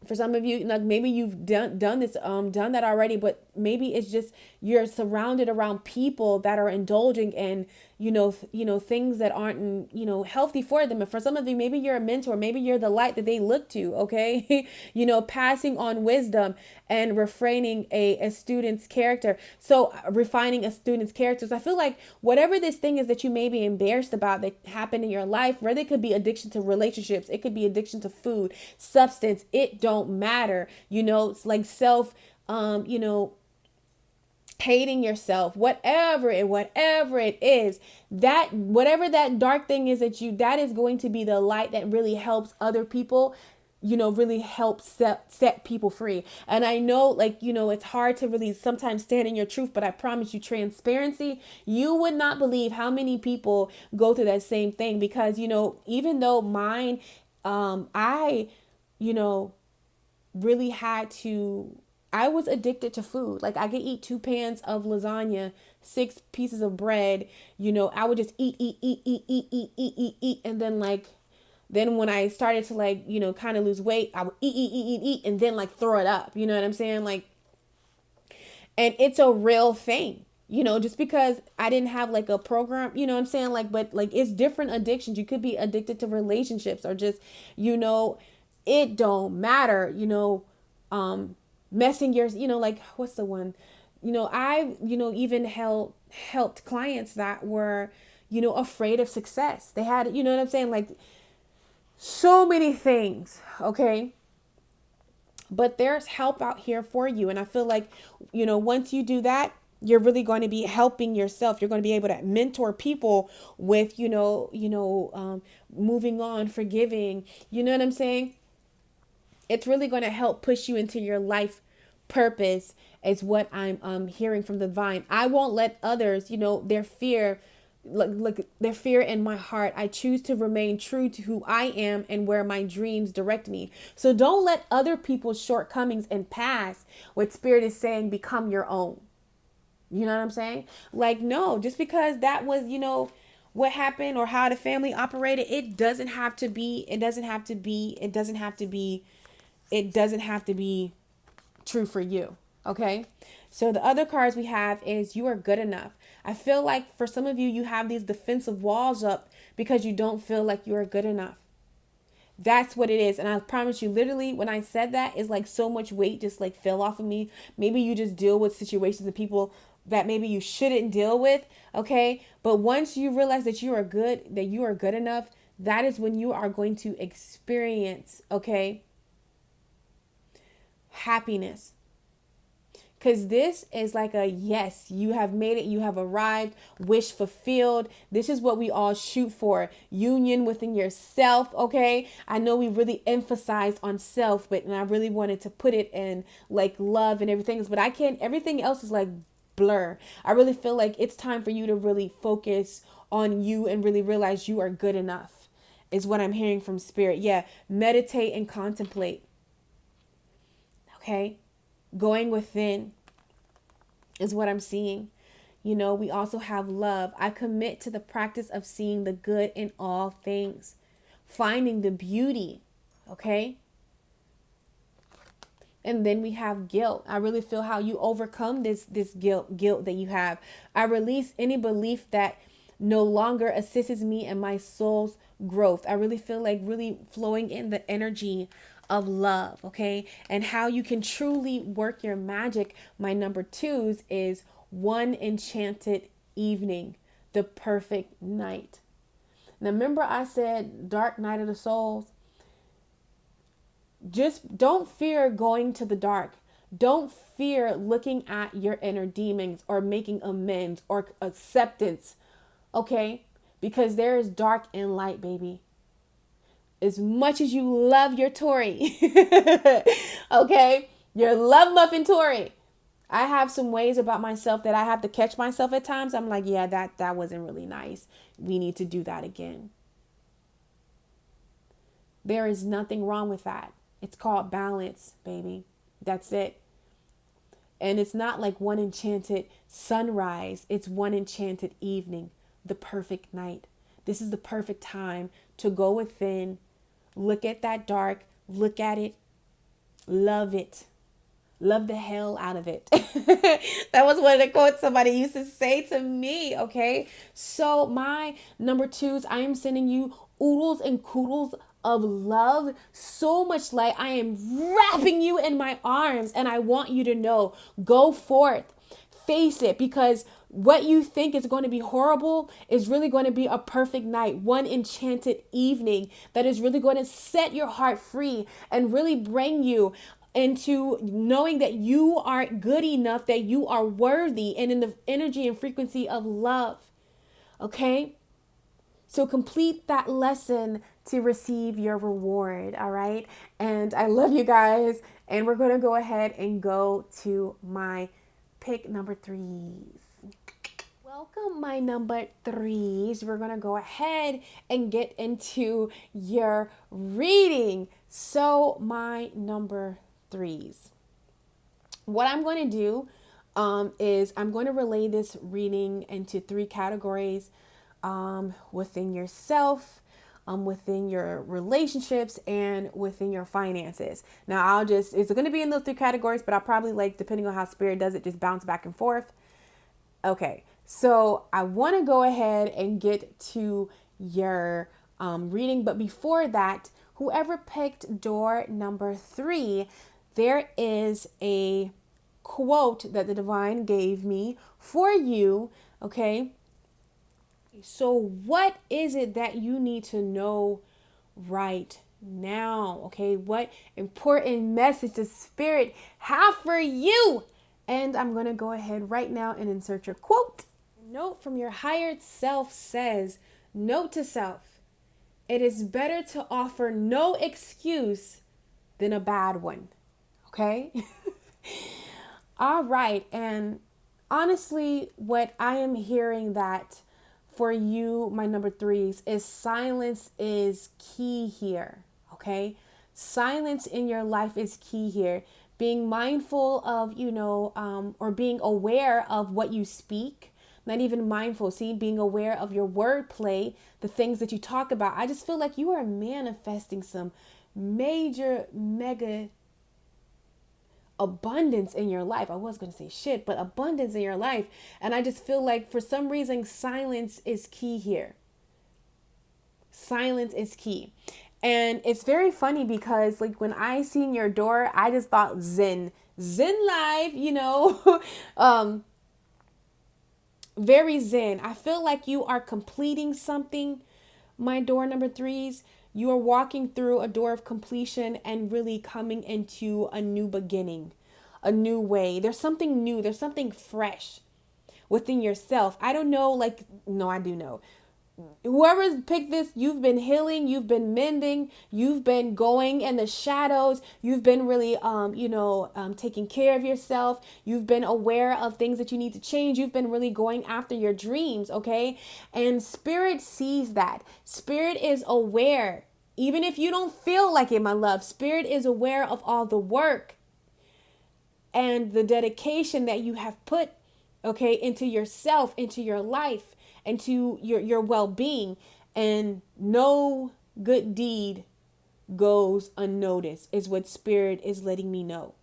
for some of you, like maybe you've done that already, but maybe it's just you're surrounded around people that are indulging in, things that aren't, healthy for them. And for some of you, maybe you're a mentor, maybe you're the light that they look to. Okay. Passing on wisdom and refraining a student's character. So refining a student's character. So I feel like whatever this thing is that you may be embarrassed about that happened in your life, whether it could be addiction to relationships, it could be addiction to food, substance, it don't matter. It's like self, hating yourself, whatever it is, that whatever that dark thing is that is going to be the light that really helps other people, really helps set people free. And I know, it's hard to really sometimes stand in your truth, but I promise you, transparency, you would not believe how many people go through that same thing. Because, even though mine, I really had to, I was addicted to food. Like I could eat 2 pans of lasagna, 6 pieces of bread. I would just eat. And then when I started to kind of lose weight, I would eat. And then throw it up. You know what I'm saying? And it's a real thing, just because I didn't have a program, you know what I'm saying? But it's different addictions. You could be addicted to relationships, or just, it don't matter, messing yours, what's the one, I've, even helped clients that were, afraid of success. They had, you know what I'm saying? So many things. Okay. But there's help out here for you. And I feel like, once you do that, you're really going to be helping yourself. You're going to be able to mentor people with, moving on, forgiving, you know what I'm saying? It's really going to help push you into your life purpose, is what I'm hearing from the divine. I won't let others, their fear, their fear in my heart. I choose to remain true to who I am and where my dreams direct me. So don't let other people's shortcomings and past, what Spirit is saying, become your own. You know what I'm saying? No, just because that was, what happened or how the family operated, it doesn't have to be true for you. Okay. So the other cards we have is you are good enough. I feel like for some of you, you have these defensive walls up because you don't feel like you are good enough. That's what it is. And I promise you, literally, when I said that, is so much weight just fell off of me. Maybe you just deal with situations and people that maybe you shouldn't deal with. Okay. But once you realize that you are good enough, that is when you are going to experience, okay, happiness. Because this is a yes, you have made it, you have arrived, wish fulfilled. This is what we all shoot for. Union within yourself, okay? I know we really emphasized on self, and I really wanted to put it in love and everything, but I can't, everything else is blur. I really feel like it's time for you to really focus on you and really realize you are good enough, is what I'm hearing from Spirit. Yeah, meditate and contemplate. Okay? Going within is what I'm seeing. We also have love. I commit to the practice of seeing the good in all things, finding the beauty. Okay. And then we have guilt. I really feel how you overcome this guilt that you have. I release any belief that no longer assists me in my soul's growth. I really feel like really flowing in the energy of love, okay? And how you can truly work your magic. My number 2s is one enchanted evening, the perfect night. Now remember I said dark night of the souls? Just don't fear going to the dark. Don't fear looking at your inner demons or making amends or acceptance. Okay? Because there is dark and light, baby. As much as you love your Tori. Okay? Your love muffin Tori. I have some ways about myself that I have to catch myself at times. I'm like, yeah, that wasn't really nice. We need to do that again. There is nothing wrong with that. It's called balance, baby. That's it. And it's not like one enchanted sunrise. It's one enchanted evening, the perfect night. This is the perfect time to go within, look at that dark, look at it, love it. Love the hell out of it. That was one of the quotes somebody used to say to me, okay? So my number 2s, I am sending you oodles and koodles of love, so much light. I am wrapping you in my arms, and I want you to know, go forth, face it, because what you think is going to be horrible is really going to be a perfect night, one enchanted evening that is really going to set your heart free and really bring you into knowing that you are good enough, that you are worthy, and in the energy and frequency of love. Okay? So complete that lesson to receive your reward. All right? And I love you guys. And we're going to go ahead and go to my pick number 3s. Welcome, my number 3s. We're going to go ahead and get into your reading. So my number 3s. What I'm going to do is I'm going to relay this reading into 3 categories within yourself, within your relationships, and within your finances. Now it's going to be in those 3 categories, but I'll probably, depending on how spirit does it, just bounce back and forth. Okay, so I want to go ahead and get to your reading, but before that, whoever picked door number 3, there is a quote that the divine gave me for you, okay? So what is it that you need to know right now, okay? What important message does Spirit have for you? And I'm going to go ahead right now and insert your quote. Note from your higher self says, note to self, it is better to offer no excuse than a bad one. Okay? All right. And honestly, what I am hearing that for you, my number 3s, is silence is key here. Okay? Silence in your life is key here. Being mindful of, or being aware of what you speak. Not even mindful. See, being aware of your wordplay, the things that you talk about. I just feel like you are manifesting some major, mega abundance in your life. I was going to say shit, but abundance in your life. And I just feel like for some reason, silence is key here. Silence is key. And it's very funny because when I seen your door, I just thought Zen live, very Zen. I feel like you are completing something, my door number 3s. You are walking through a door of completion and really coming into a new beginning, a new way. There's something new. There's something fresh within yourself. I don't know, no, I do know. Whoever's picked this, you've been healing, you've been mending, you've been going in the shadows, you've been really, taking care of yourself, you've been aware of things that you need to change, you've been really going after your dreams, okay? And Spirit sees that. Spirit is aware. Even if you don't feel like it, my love, Spirit is aware of all the work and the dedication that you have put, okay, into yourself, into your life, into your well-being. And no good deed goes unnoticed is what Spirit is letting me know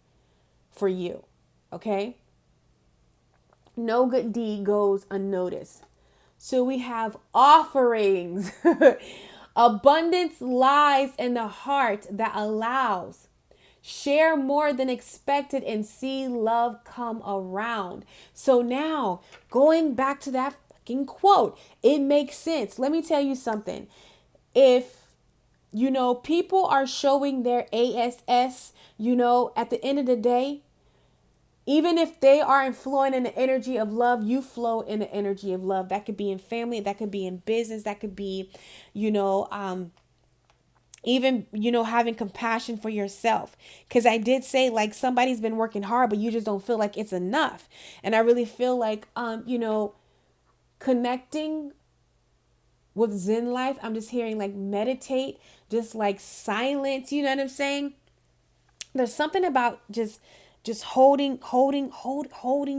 for you. Okay? No good deed goes unnoticed. So we have offerings. Abundance lies in the heart that allows. Share more than expected and see love come around. So now, going back to that fucking quote, it makes sense. Let me tell you something. If people are showing their ASS, at the end of the day, even if they are flowing in the energy of love, you flow in the energy of love. That could be in family, that could be in business, that could be, even, having compassion for yourself. Because I did say, like, somebody's been working hard, but you just don't feel like it's enough. And I really feel like, connecting with Zen life, I'm just hearing like meditate, just like silence. You know what I'm saying? There's something about just holding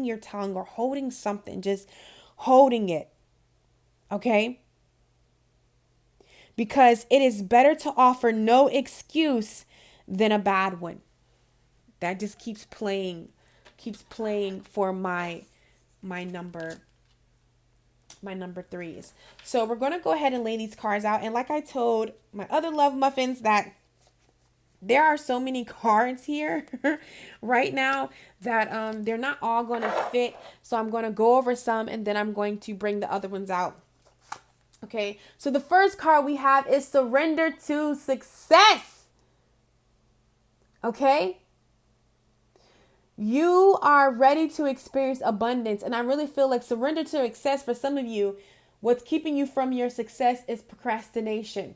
your tongue, or holding something, just holding it. Okay? Because it is better to offer no excuse than a bad one. That just keeps playing for my number threes. So we're going to go ahead and lay these cards out. And like I told my other love muffins, that there are so many cards here right now that they're not all going to fit. So I'm going to go over some, and then I'm going to bring the other ones out. Okay, so the first card we have is surrender to success. Okay, you are ready to experience abundance. And I really feel like surrender to success for some of you, what's keeping you from your success is procrastination.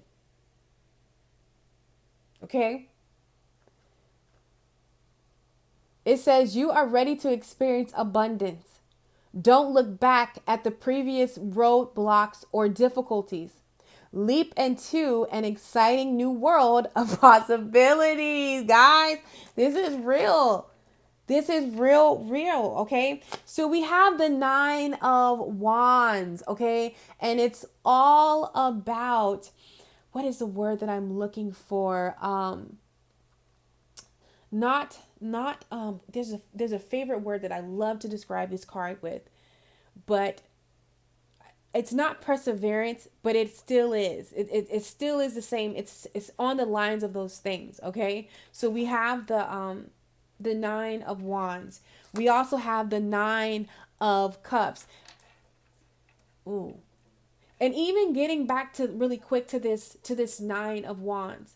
Okay, it says you are ready to experience abundance. Don't look back at the previous roadblocks or difficulties. Leap into an exciting new world of possibilities, guys. This is real. This is real, okay? So we have the 9 of Wands, okay? And it's all about, what is the word that I'm looking for? There's a favorite word that I love to describe this card with, but it's not perseverance, but it still is. It still is the same. It's on the lines of those things. Okay. So we have the 9 of Wands. We also have the 9 of Cups. Ooh. And even getting back to really quick to this 9 of Wands.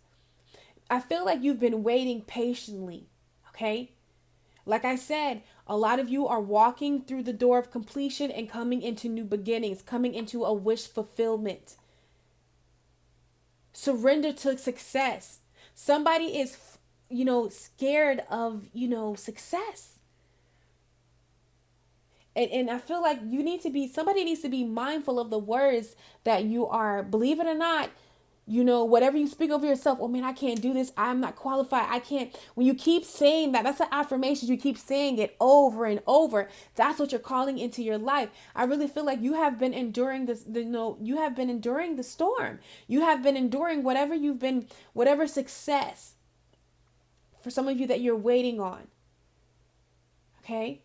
I feel like you've been waiting patiently. Okay. Like I said, a lot of you are walking through the door of completion and coming into new beginnings, coming into a wish fulfillment. Surrender to success. Somebody is, scared of, success. And I feel like somebody needs to be mindful of the words that you are, believe it or not, whatever you speak over yourself, oh man, I can't do this. I'm not qualified. I can't. When you keep saying that, that's an affirmation. You keep saying it over and over. That's what you're calling into your life. I really feel like you have been enduring this, you have been enduring the storm. You have been enduring whatever success for some of you that you're waiting on. Okay.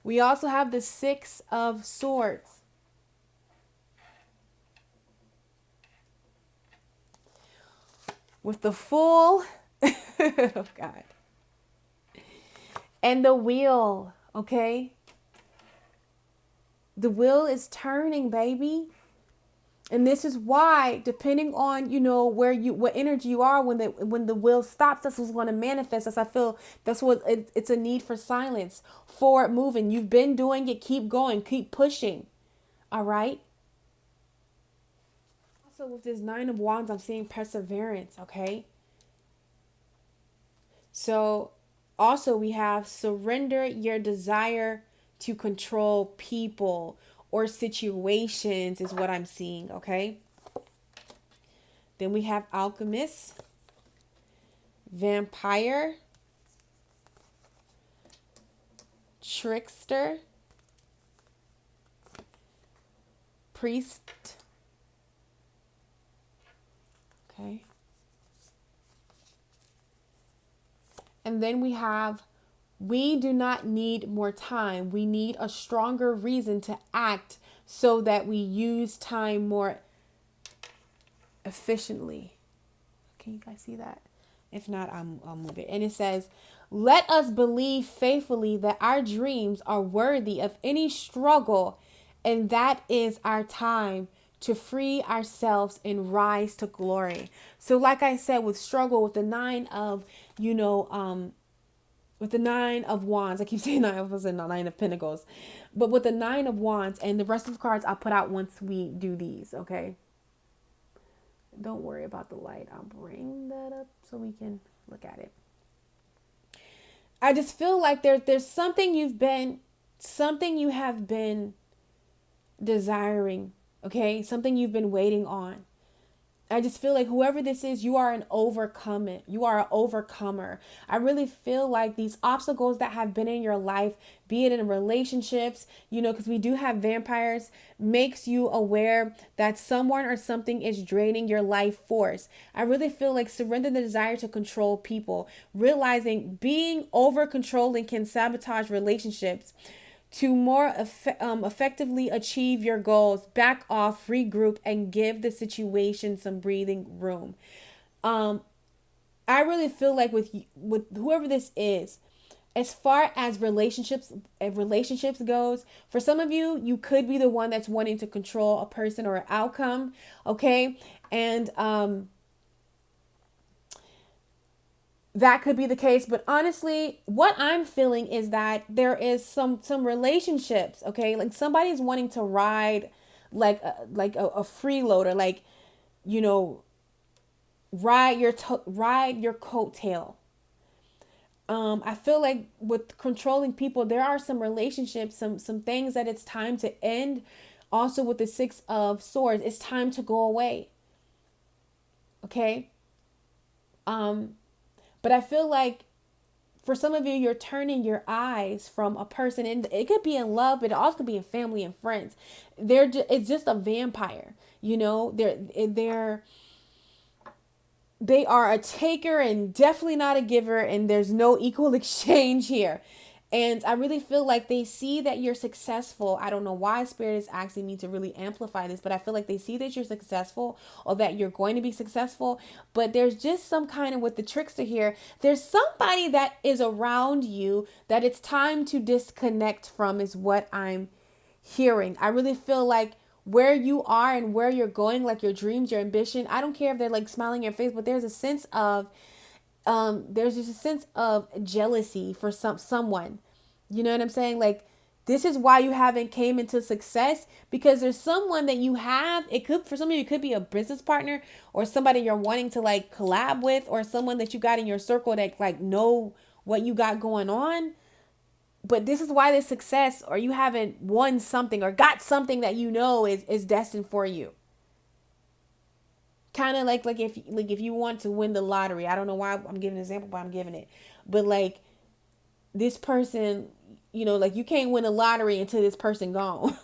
We also have the 6 of Swords. With the Fool, oh God, and the Wheel, okay? The wheel is turning, baby. And this is why, depending on, what energy you are, when the wheel stops, that's what's going to manifest. As I feel that's what it's a need for silence, forward moving. You've been doing it. Keep going, keep pushing. All right. So with this 9 of Wands, I'm seeing perseverance, okay? So also we have surrender your desire to control people or situations is what I'm seeing, okay? Then we have Alchemist, Vampire, trickster, priest. Okay. And then we have, we do not need more time. We need a stronger reason to act so that we use time more efficiently. Can you guys see that? If not, I'll move it. And it says, let us believe faithfully that our dreams are worthy of any struggle, and that is our time to free ourselves and rise to glory. So like I said, with struggle, with the nine of, with the nine of wands, I keep saying nine, I was in the nine of pentacles, but with the nine of wands, and the rest of the cards I'll put out once we do these, okay? Don't worry about the light. I'll bring that up so we can look at it. I just feel like there's something you have been desiring, okay? Something you've been waiting on. I just feel like whoever this is, you are an overcomer. You are an overcomer. I really feel like these obstacles that have been in your life, be it in relationships, because we do have vampires, makes you aware that someone or something is draining your life force. I really feel like surrender the desire to control people, realizing being over controlling can sabotage relationships. To more effectively achieve your goals, back off, regroup, and give the situation some breathing room. I really feel like with whoever this is, as far as relationships goes, for some of you, you could be the one that's wanting to control a person or an outcome, okay? And that could be the case, but honestly, what I'm feeling is that there is some relationships, okay? Like somebody's wanting to ride like a freeloader, like, ride your coattail. I feel like with controlling people, there are some relationships, some things that it's time to end. Also with the Six of Swords, it's time to go away. Okay? But I feel like for some of you, you're turning your eyes from a person, and it could be in love, but it also could be in family and friends. It's just a vampire, they are a taker and definitely not a giver, and there's no equal exchange here. And I really feel like they see that you're successful. I don't know why Spirit is asking me to really amplify this, but I feel like they see that you're successful or that you're going to be successful. But there's just some kind of, with the trickster here, there's somebody that is around you that it's time to disconnect from, is what I'm hearing. I really feel like where you are and where you're going, like your dreams, your ambition, I don't care if they're like smiling in your face, but there's a sense of there's just a sense of jealousy for someone. You know what I'm saying? Like, this is why you haven't came into success, because there's someone that you have. It could, for some of you, it could be a business partner or somebody you're wanting to like collab with, or someone that you got in your circle that like know what you got going on. But this is why the success, or you haven't won something or got something that is destined for you. Kind of like if you want to win the lottery. I don't know why I'm giving an example, but I'm giving it. But like this person, like you can't win a lottery until this person gone.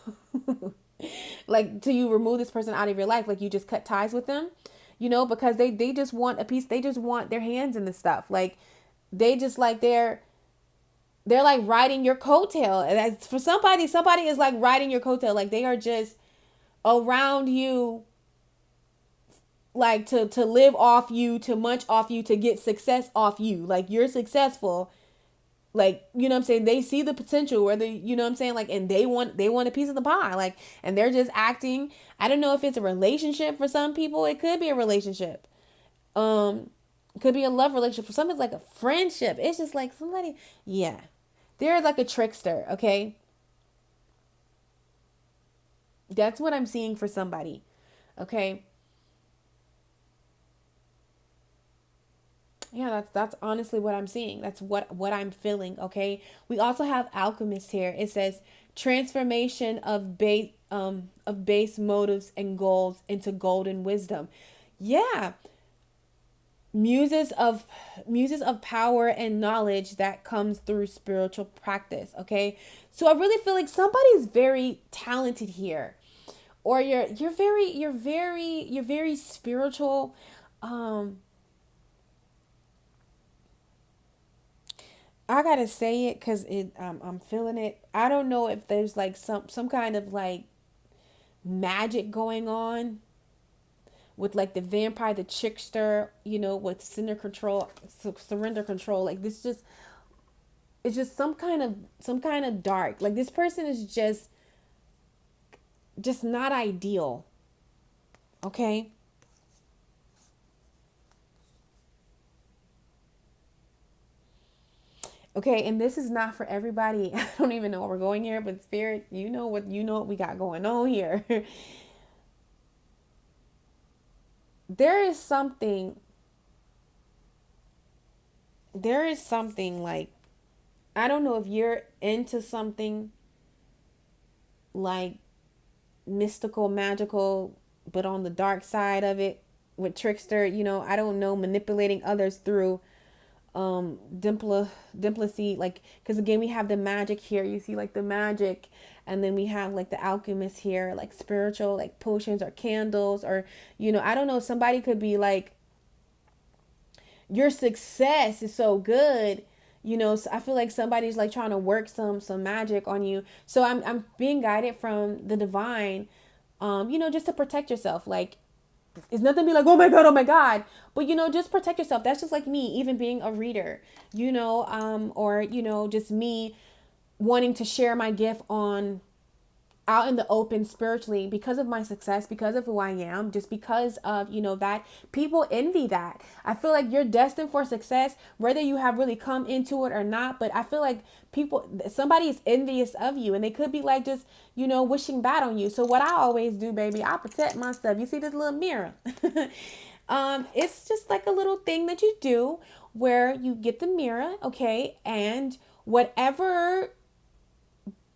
Like till you remove this person out of your life, like you just cut ties with them, because they just want a piece. They just want their hands in the stuff. Like they just like they're like riding your coattail. And for somebody is like riding your coattail. Like they are just around you, like to live off you, to munch off you, to get success off you. Like you're successful. Like, what I'm saying? They see the potential, whether, what I'm saying? Like, and they want a piece of the pie. Like, and they're just acting. I don't know if it's a relationship for some people. It could be a relationship. It could be a love relationship. For some, it's like a friendship. It's just like somebody, yeah. They're like a trickster, okay? That's what I'm seeing for somebody, okay? Yeah, that's honestly what I'm seeing. That's what I'm feeling, okay? We also have alchemist here. It says transformation of base motives and goals into golden wisdom. Yeah. muses of power and knowledge that comes through spiritual practice. Okay, so I really feel like somebody's very talented here, or you're very spiritual. um I gotta say it because I'm feeling it. I don't know if there's like some kind of like magic going on with like the vampire, the trickster, with surrender control. Like this just it's just some kind of dark. Like this person is just not ideal. Okay? Okay, and this is not for everybody. I don't even know where we're going here, but spirit, you know what we got going on here. there is something there is something like, I don't know if you're into something like mystical, magical, but on the dark side of it with trickster, I don't know, manipulating others through diplomacy, like, because again we have the magic here, you see like the magic, and then we have like the alchemist here, like spiritual, like potions or candles, or I don't know, somebody could be like, your success is so good, so I feel like somebody's like trying to work some magic on you. So I'm being guided from the divine, just to protect yourself. Like, it's nothing to be like, oh my God, oh my God. But, just protect yourself. That's just like me, even being a reader, or, just me wanting to share my gift on out in the open spiritually, because of my success, because of who I am, just because of, that people envy that. I feel like you're destined for success, whether you have really come into it or not. But I feel like somebody is envious of you, and they could be like just, wishing bad on you. So what I always do, baby, I protect myself. You see this little mirror? It's just like a little thing that you do where you get the mirror, okay, and whatever,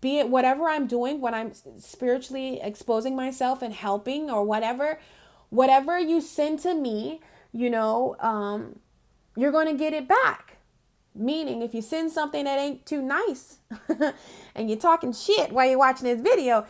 be it whatever I'm doing when I'm spiritually exposing myself and helping, or whatever you send to me, you're going to get it back. Meaning, if you send something that ain't too nice and you're talking shit while you're watching this video,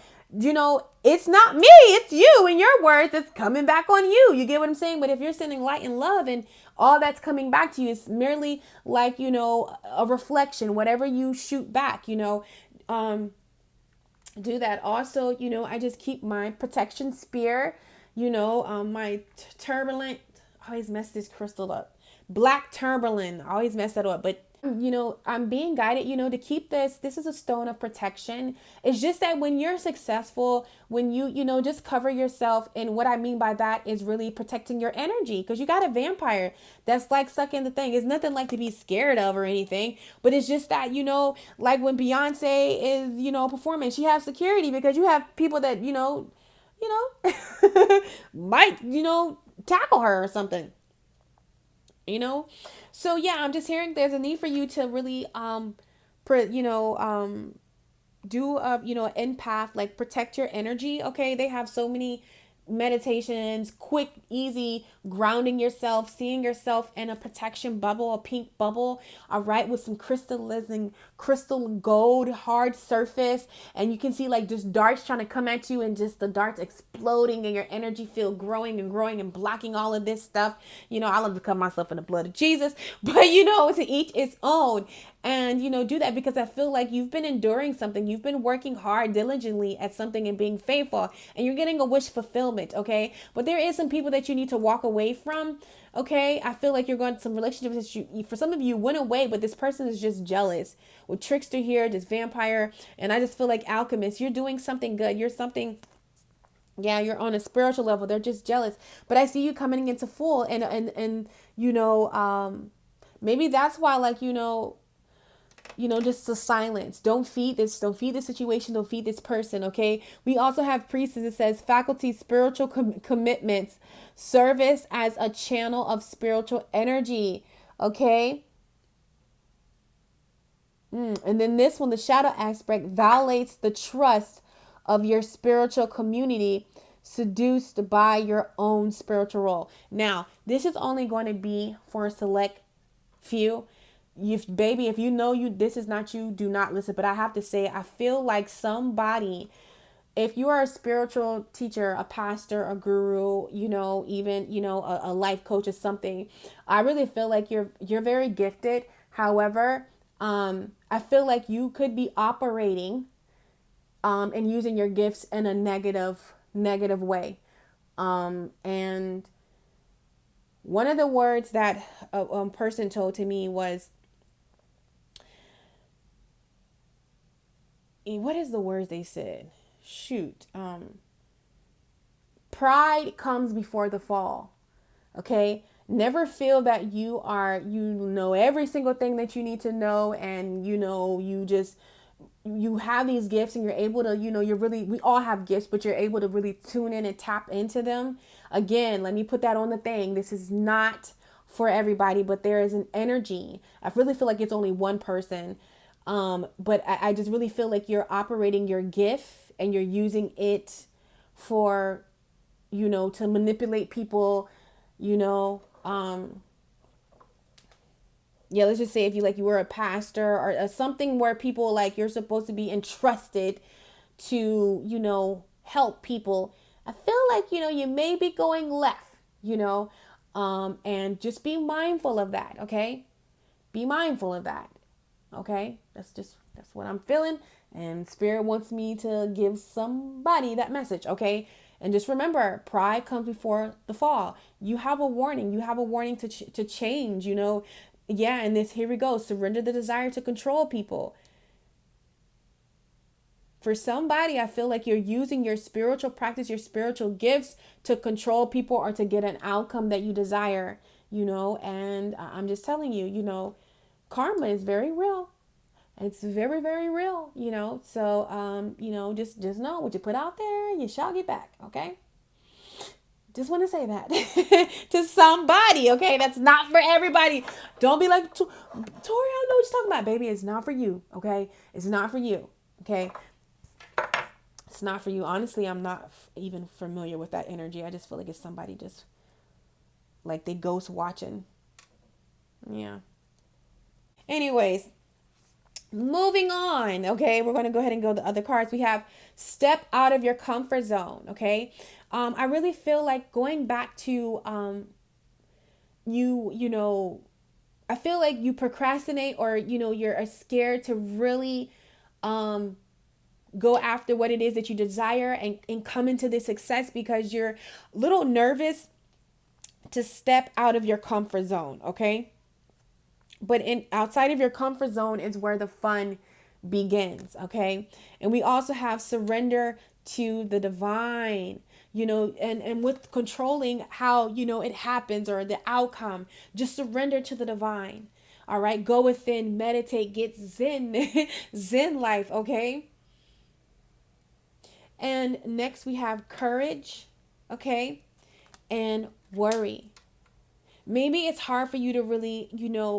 it's not me, it's you. In your words, it's coming back on you. You get what I'm saying? But if you're sending light and love, and all that's coming back to you is merely like, a reflection, whatever you shoot back, do that. Also, I just keep my protection spear, my turbulent, I always mess this crystal up. Black tourmaline, I always mess that up. But, I'm being guided, to keep this is a stone of protection. It's just that when you're successful, when you just cover yourself. And what I mean by that is really protecting your energy, because you got a vampire that's like sucking the thing. It's nothing like to be scared of or anything, but it's just that, like when Beyonce is, performing, she has security, because you have people that, might, tackle her or something. So yeah, I'm just hearing there's a need for you to really do a empath, like protect your energy. Okay, they have so many meditations, quick, easy, grounding yourself, seeing yourself in a protection bubble, a pink bubble, all right, with some crystal gold hard surface, and you can see like just darts trying to come at you, and just the darts exploding, and your energy field growing and growing and blocking all of this stuff. I love to cover myself in the blood of Jesus, but to each its own. And do that, because I feel like you've been enduring something, you've been working hard diligently at something and being faithful, and you're getting a wish fulfillment. Okay, but there is some people that you need to walk away from. Okay, I feel like you're going to some relationships that for some of you went away, but this person is just jealous. With trickster here, this vampire, and I just feel like alchemist, you're doing something good, you're something, yeah, you're on a spiritual level, they're just jealous. But I see you coming into full, and maybe that's why, like, just the silence. Don't feed this situation, don't feed this person. Okay, we also have priestess. It says faculty, spiritual commitments, service as a channel of spiritual energy. Okay, and then this one, the shadow aspect, violates the trust of your spiritual community. seduced by your own spiritual role. Now, this is only going to be for a select few. If you know this is not you, do not listen. But I have to say, I feel like somebody, if you are a spiritual teacher, a pastor, a guru, even, a life coach or something, I really feel like you're very gifted. However, I feel like you could be operating and using your gifts in a negative way. And one of the words that a person told to me was, what is the words they said? Shoot. Pride comes before the fall. Okay. Never feel that you know every single thing that you need to know. And, you have these gifts and you're able to, we all have gifts, but you're able to really tune in and tap into them. Again, let me put that on the thing. This is not for everybody, but there is an energy. I really feel like it's only one person. But I just really feel like you're operating your gift and you're using it for, to manipulate people, let's just say if you were a pastor or something where people you're supposed to be entrusted to, help people. I feel like, you may be going left, and just be mindful of that. Okay. Be mindful of that. Okay. That's what I'm feeling. And Spirit wants me to give somebody that message. Okay. And just remember, pride comes before the fall. You have a warning. You have a warning to change, Yeah, and here we go. Surrender the desire to control people. For somebody, I feel like you're using your spiritual practice, your spiritual gifts to control people or to get an outcome that you desire, and I'm just telling you, karma is very real. It's very, very real, so, just know what you put out there, you shall get back. Okay. Just want to say that to somebody, okay? That's not for everybody. Don't be like, Tori, I don't know what you're talking about, baby. It's not for you, okay? It's not for you, okay? It's not for you. Honestly, I'm not even familiar with that energy. I just feel like it's somebody just like they ghost watching. Yeah. Anyways, moving on, okay? We're going to go ahead and go to the other cards. We have step out of your comfort zone, okay? I really feel like going back to I feel like you procrastinate or, you're scared to really go after what it is that you desire and come into this success because you're a little nervous to step out of your comfort zone, okay? But outside of your comfort zone is where the fun begins, okay? And we also have surrender to the divine, and with controlling how, it happens or the outcome, just surrender to the divine. All right, go within, meditate, get zen, zen life, okay? And next we have courage, okay? And worry. Maybe it's hard for you to really,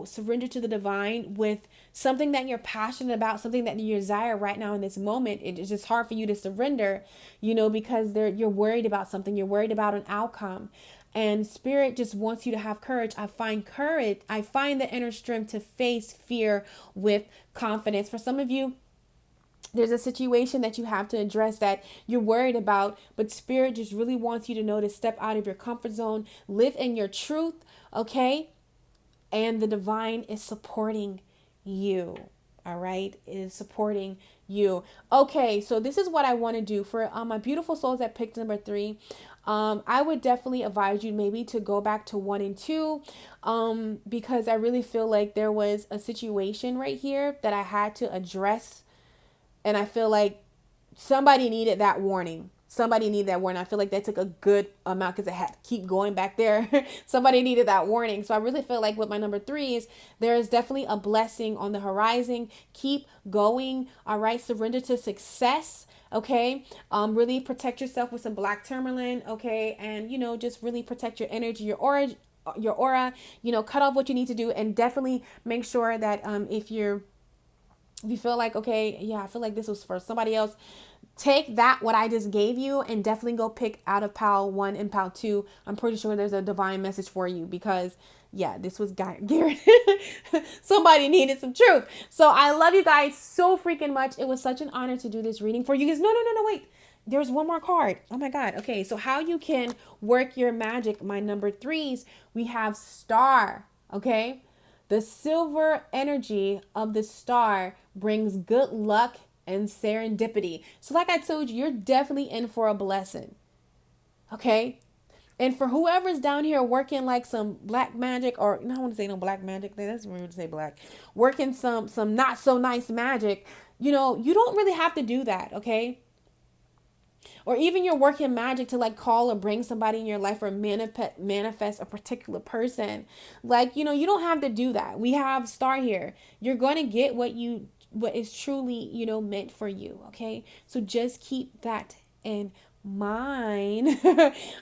surrender to the divine with something that you're passionate about, something that you desire right now in this moment. It's just hard for you to surrender, because you're worried about something. You're worried about an outcome. And Spirit just wants you to have courage. I find the inner strength to face fear with confidence. For some of you, there's a situation that you have to address that you're worried about, but Spirit just really wants you to know to step out of your comfort zone, live in your truth, okay? And the divine is supporting you, all right? It is supporting you. Okay, so this is what I want to do for my beautiful souls that picked number 3. I would definitely advise you maybe to go back to 1 and 2 because I really feel like there was a situation right here that I had to address. And I feel like somebody needed that warning. I feel like that took a good amount because it had to keep going back there. Somebody needed that warning. So I really feel like with my number 3 there is definitely a blessing on the horizon. Keep going. All right. Surrender to success. Okay. Really protect yourself with some black tourmaline. Okay. And, just really protect your energy, your aura, cut off what you need to do, and definitely make sure that if you feel like, okay, yeah, I feel like this was for somebody else, take that, what I just gave you, and definitely go pick out of pile 1 and pile 2. I'm pretty sure there's a divine message for you, because yeah, this was Garrett. Somebody needed some truth. So I love you guys so freaking much. It was such an honor to do this reading for you guys. No, wait. There's one more card. Oh my God. Okay, so how you can work your magic, my number 3s, we have star, okay? The silver energy of the star brings good luck and serendipity. So like I told you, you're definitely in for a blessing, okay? And for whoever's down here working like some black magic, or no, I don't want to say no black magic. That's rude to say black. Working some not so nice magic, you know, you don't really have to do that, okay? Or even you're working magic to like call or bring somebody in your life, or manifest a particular person. Like, you know, you don't have to do that. We have star here. You're going to get what is truly, you know, meant for you, okay? So just keep that in mind.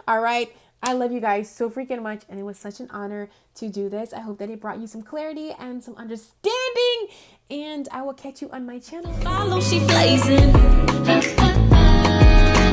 All right. I love you guys so freaking much, and it was such an honor to do this. I hope that it brought you some clarity and some understanding, and I will catch you on my channel. Follow, she blazing.